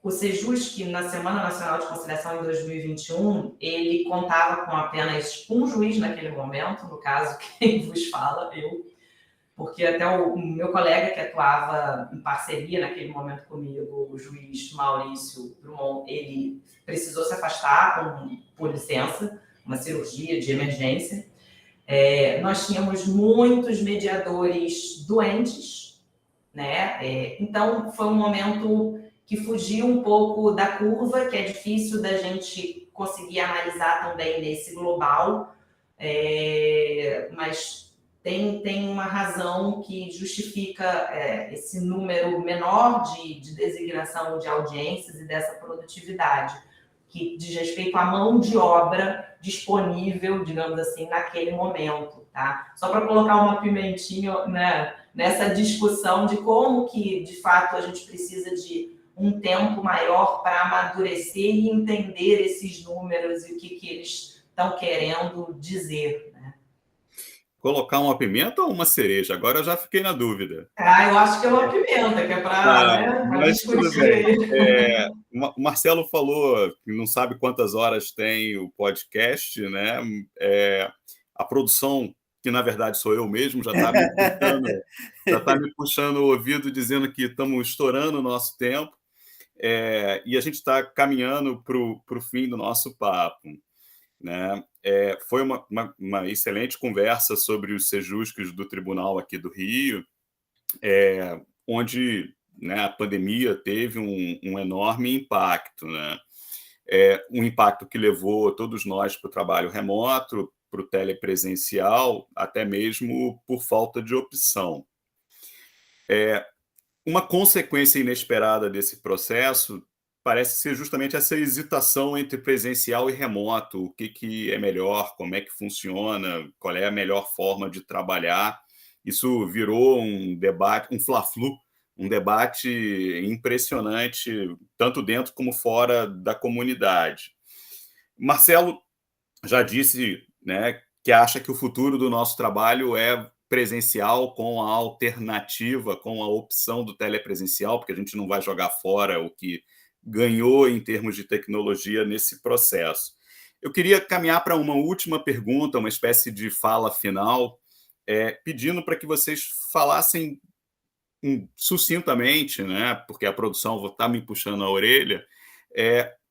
C: O Sejusc, na Semana Nacional de Conciliação em 2021, ele contava com apenas um juiz naquele momento, no caso, quem vos fala, eu, porque até o meu colega que atuava em parceria naquele momento comigo, o juiz Maurício Drummond, ele precisou se afastar por licença, uma cirurgia de emergência. Nós tínhamos muitos mediadores doentes, né? Então, foi um momento que fugiu um pouco da curva, que é difícil da gente conseguir analisar também nesse global, mas tem uma razão que justifica esse número menor de designação de audiências e dessa produtividade, que diz respeito à mão de obra disponível, digamos assim, naquele momento, tá? Só para colocar uma pimentinha, né, nessa discussão de como que, de fato, a gente precisa de um tempo maior para amadurecer e entender esses números e o que eles estão querendo dizer, né?
A: colocar uma pimenta ou uma cereja? Agora eu já fiquei na dúvida.
C: Eu acho que é uma pimenta, que é para, né,
A: Mas tudo
C: discutir.
A: bem. O Marcelo falou que não sabe quantas horas tem o podcast, né? A produção, que na verdade sou eu mesmo, já está me puxando o ouvido, dizendo que estamos estourando o nosso tempo, e a gente está caminhando para o fim do nosso papo, né? Foi uma excelente conversa sobre os sejusques do Tribunal aqui do Rio, onde, né, a pandemia teve um enorme impacto, né? Um impacto que levou todos nós para o trabalho remoto, para o telepresencial, até mesmo por falta de opção. Uma consequência inesperada desse processo parece ser justamente essa hesitação entre presencial e remoto. O que é melhor, como é que funciona, qual é a melhor forma de trabalhar. Isso virou um debate, um fla-flu, um debate impressionante, tanto dentro como fora da comunidade. Marcelo já disse, né, que acha que o futuro do nosso trabalho é presencial, com a alternativa, com a opção do telepresencial, porque a gente não vai jogar fora o que ganhou em termos de tecnologia nesse processo. Eu queria caminhar para uma última pergunta, uma espécie de fala final, pedindo para que vocês falassem sucintamente, né, porque a produção está me puxando a orelha,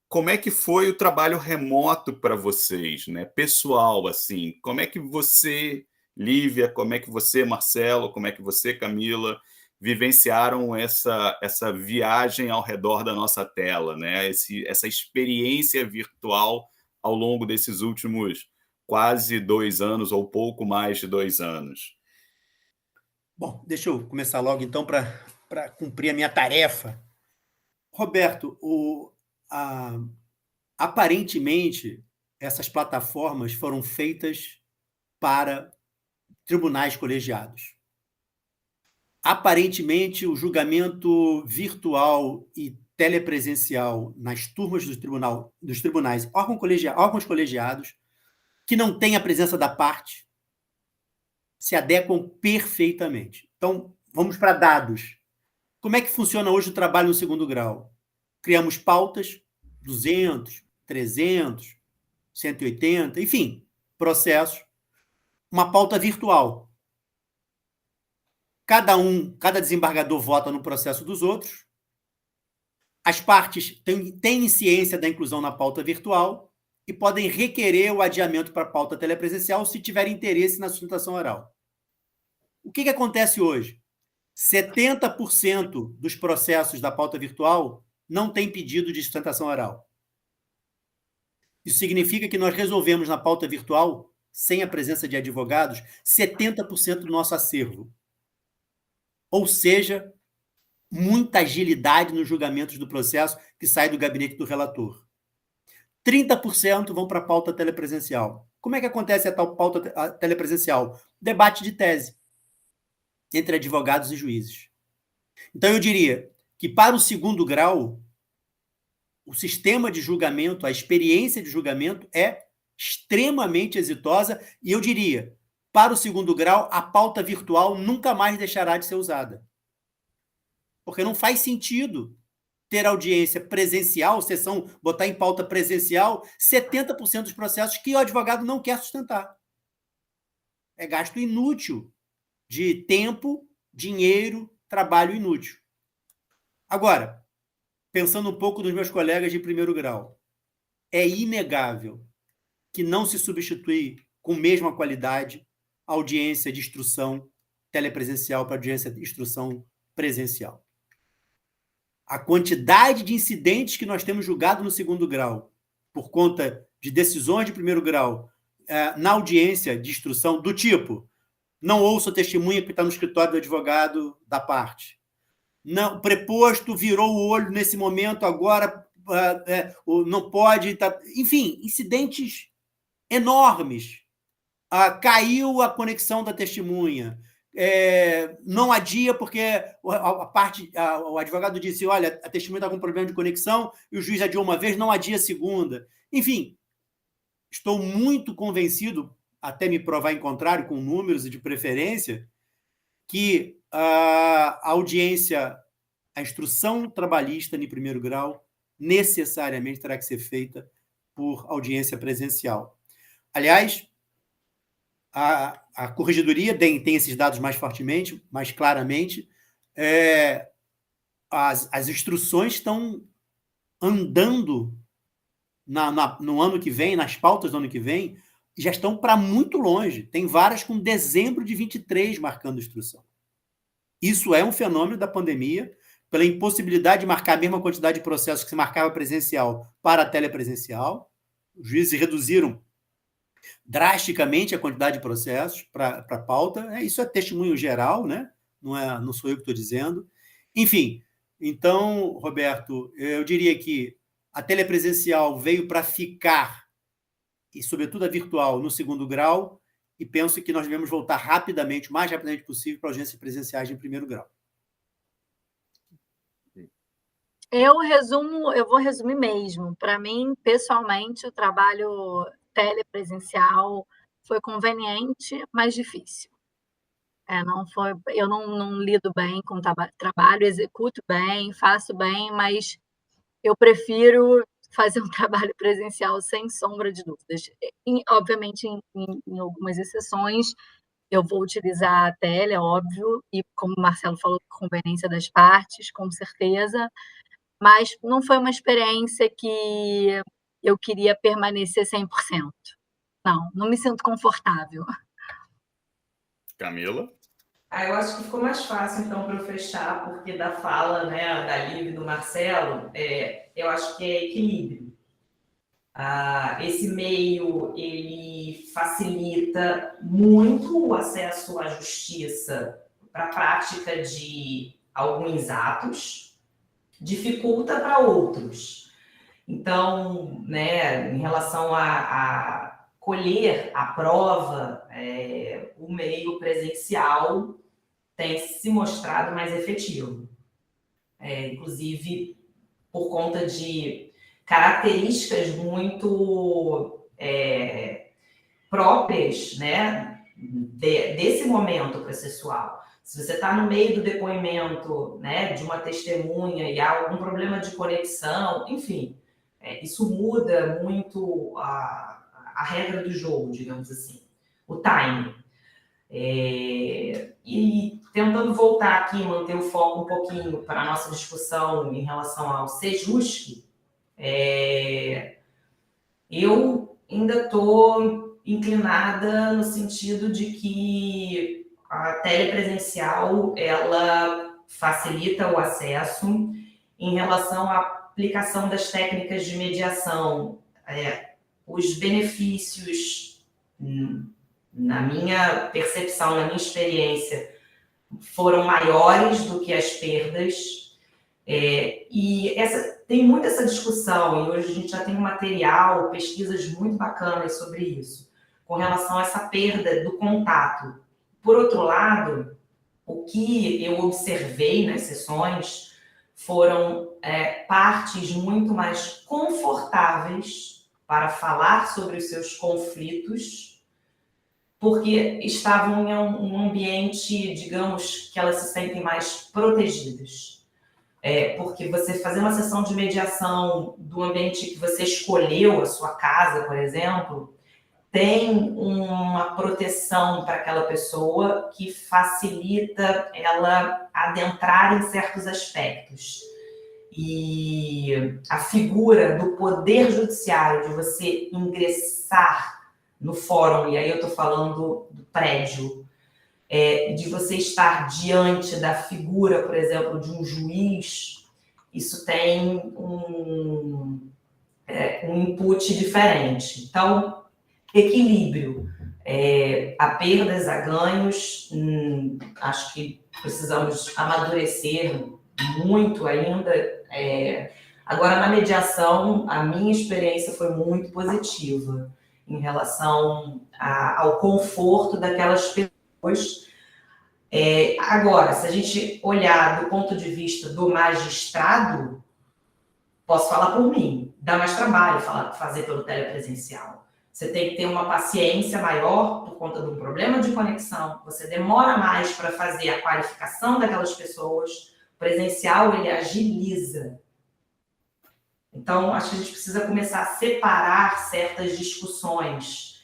A: como é que foi o trabalho remoto para vocês, né, pessoal, assim? Como é que você, Lívia, como é que você, Marcelo, como é que você, Camila, vivenciaram essa viagem ao redor da nossa tela, né? Essa experiência virtual ao longo desses últimos quase 2 anos, ou pouco mais de 2 anos?
D: Bom, deixa eu começar logo, então, para cumprir a minha tarefa. Roberto, aparentemente, essas plataformas foram feitas para tribunais colegiados. Aparentemente, o julgamento virtual e telepresencial nas turmas dos tribunais, órgãos colegiados, que não têm a presença da parte, se adequam perfeitamente. Então, vamos para dados. Como é que funciona hoje o trabalho no segundo grau? Criamos pautas, 200, 300, 180, enfim, processos. Uma pauta virtual. Cada desembargador vota no processo dos outros. As partes têm ciência da inclusão na pauta virtual e podem requerer o adiamento para a pauta telepresencial se tiverem interesse na sustentação oral. O que acontece hoje? 70% dos processos da pauta virtual não tem pedido de sustentação oral. Isso significa que nós resolvemos na pauta virtual, sem a presença de advogados, 70% do nosso acervo. Ou seja, muita agilidade nos julgamentos do processo que sai do gabinete do relator. 30% vão para a pauta telepresencial. Como é que acontece a tal pauta telepresencial? Debate de tese entre advogados e juízes. Então, eu diria que, para o segundo grau, o sistema de julgamento, a experiência de julgamento é extremamente exitosa e, eu diria, para o segundo grau, a pauta virtual nunca mais deixará de ser usada. Porque não faz sentido ter audiência presencial, botar em pauta presencial, 70% dos processos que o advogado não quer sustentar. É gasto inútil de tempo, dinheiro, trabalho inútil. Agora, pensando um pouco nos meus colegas de primeiro grau, é inegável que não se substitui com mesma qualidade a audiência de instrução telepresencial para audiência de instrução presencial. A quantidade de incidentes que nós temos julgado no segundo grau, por conta de decisões de primeiro grau, na audiência de instrução, do tipo, não ouço a testemunha que está no escritório do advogado da parte. Não, o preposto virou o olho nesse momento, agora não pode... Enfim, incidentes enormes. Caiu a conexão da testemunha. Não adia porque o advogado disse, olha, a testemunha está com problema de conexão e o juiz adiou uma vez, não adia a segunda. Enfim, estou muito convencido, até me provar em contrário, com números e de preferência, que a audiência, a instrução trabalhista em primeiro grau, necessariamente terá que ser feita por audiência presencial. Aliás, a corregedoria tem esses dados mais fortemente, mais claramente. As instruções estão andando no ano que vem, nas pautas do ano que vem, já estão para muito longe. Tem várias com dezembro de 23 marcando instrução. Isso é um fenômeno da pandemia, pela impossibilidade de marcar a mesma quantidade de processos que se marcava presencial para telepresencial. Os juízes reduziram drasticamente a quantidade de processos para a pauta. Isso é testemunho geral, né? Não sou eu que estou dizendo. Enfim, então, Roberto, eu diria que a telepresencial veio para ficar, e sobretudo a virtual, no segundo grau, e penso que nós devemos voltar rapidamente, o mais rapidamente possível, para audiências presenciais em primeiro grau.
B: Eu vou resumir mesmo. Para mim, pessoalmente, o trabalho telepresencial foi conveniente, mas difícil. Eu não lido bem com trabalho, executo bem, faço bem, mas eu prefiro fazer um trabalho presencial sem sombra de dúvidas. Obviamente, em algumas exceções, eu vou utilizar a tele, é óbvio, e como o Marcelo falou, conveniência das partes, com certeza, mas não foi uma experiência que eu queria permanecer 100%. Não me sinto confortável.
A: Camila?
C: Eu acho que ficou mais fácil, então, para eu fechar, porque da fala, né, da Liv e do Marcelo, eu acho que é equilíbrio. Esse meio, ele facilita muito o acesso à justiça para a prática de alguns atos, dificulta para outros. Então, né, em relação a colher a prova, o meio presencial tem se mostrado mais efetivo. Inclusive, por conta de características muito próprias, né, desse momento processual. Se você está no meio do depoimento, né, de uma testemunha e há algum problema de conexão, enfim, isso muda muito a regra do jogo, digamos assim, o timing. E tentando voltar aqui, manter o foco um pouquinho para a nossa discussão em relação ao Sejusc, eu ainda estou inclinada no sentido de que a telepresencial ela facilita o acesso em relação à aplicação das técnicas de mediação. Os benefícios, na minha percepção, na minha experiência, foram maiores do que as perdas. E tem muito essa discussão, e hoje a gente já tem um material, pesquisas muito bacanas sobre isso, com relação a essa perda do contato. Por outro lado, o que eu observei nas sessões foram partes muito mais confortáveis para falar sobre os seus conflitos, porque estavam em um ambiente, digamos, que elas se sentem mais protegidas. Porque você fazer uma sessão de mediação do ambiente que você escolheu, a sua casa, por exemplo, tem uma proteção para aquela pessoa que facilita ela adentrar em certos aspectos. E a figura do poder judiciário, de você ingressar no fórum, e aí eu estou falando do prédio, de você estar diante da figura, por exemplo, de um juiz, isso tem um input diferente. Então, equilíbrio. Há perdas, há ganhos, acho que precisamos amadurecer muito ainda. Agora, na mediação, a minha experiência foi muito positiva em relação ao conforto daquelas pessoas. Agora, se a gente olhar do ponto de vista do magistrado, posso falar por mim, dá mais trabalho fazer pelo telepresencial. Você tem que ter uma paciência maior por conta de um problema de conexão. Você demora mais para fazer a qualificação daquelas pessoas. O presencial, ele agiliza. Então, acho que a gente precisa começar a separar certas discussões,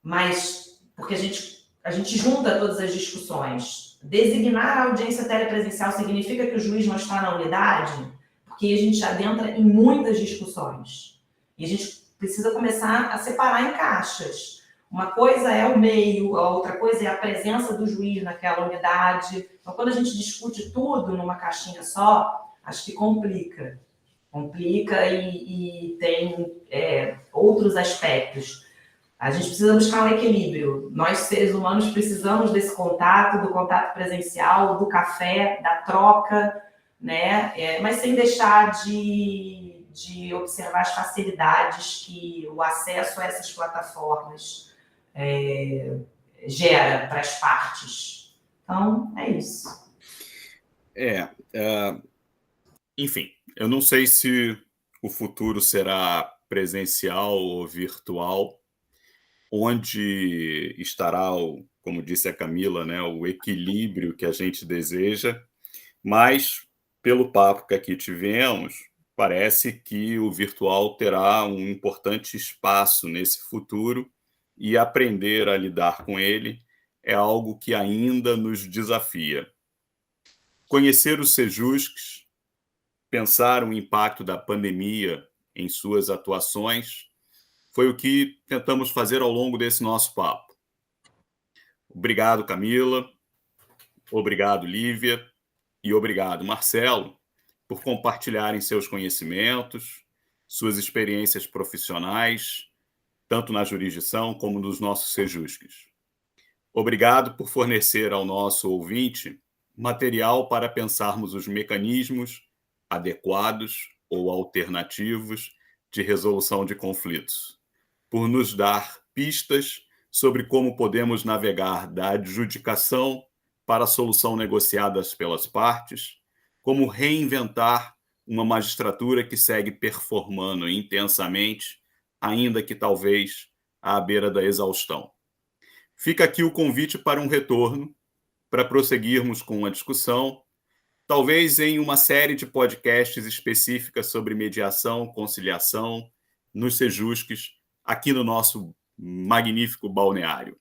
C: mas porque a gente junta todas as discussões. Designar a audiência telepresencial significa que o juiz não está na unidade, porque a gente adentra em muitas discussões. E a gente precisa começar a separar em caixas. Uma coisa é o meio, a outra coisa é a presença do juiz naquela unidade. Então, quando a gente discute tudo numa caixinha só, acho que complica. Complica e tem outros aspectos. A gente precisa buscar um equilíbrio. Nós, seres humanos, precisamos desse contato, do contato presencial, do café, da troca, né? Mas sem deixar de observar as facilidades que o acesso a essas plataformas gera para as partes. Então, é isso.
A: Enfim, eu não sei se o futuro será presencial ou virtual, onde estará, como disse a Camila, né, o equilíbrio que a gente deseja, mas, pelo papo que aqui tivemos, parece que o virtual terá um importante espaço nesse futuro e aprender a lidar com ele é algo que ainda nos desafia. Conhecer os Sejuscs, pensar o impacto da pandemia em suas atuações, foi o que tentamos fazer ao longo desse nosso papo. Obrigado, Camila. Obrigado, Lívia. E obrigado, Marcelo, por compartilharem seus conhecimentos, suas experiências profissionais, tanto na jurisdição como nos nossos Sejuscs. Obrigado por fornecer ao nosso ouvinte material para pensarmos os mecanismos adequados ou alternativos de resolução de conflitos, por nos dar pistas sobre como podemos navegar da adjudicação para a solução negociadas pelas partes, como reinventar uma magistratura que segue performando intensamente, ainda que talvez à beira da exaustão. Fica aqui o convite para um retorno, para prosseguirmos com a discussão, talvez em uma série de podcasts específicas sobre mediação, conciliação, nos Sejuscs, aqui no nosso magnífico balneário.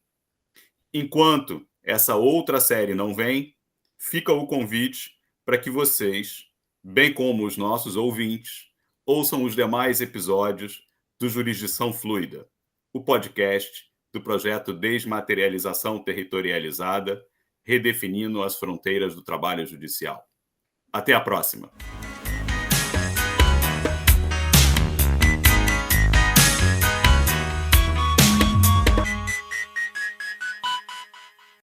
A: Enquanto essa outra série não vem, fica o convite para que vocês, bem como os nossos ouvintes, ouçam os demais episódios do Jurisdição Fluida, o podcast do projeto Desmaterialização Territorializada, redefinindo as fronteiras do trabalho judicial. Até a próxima!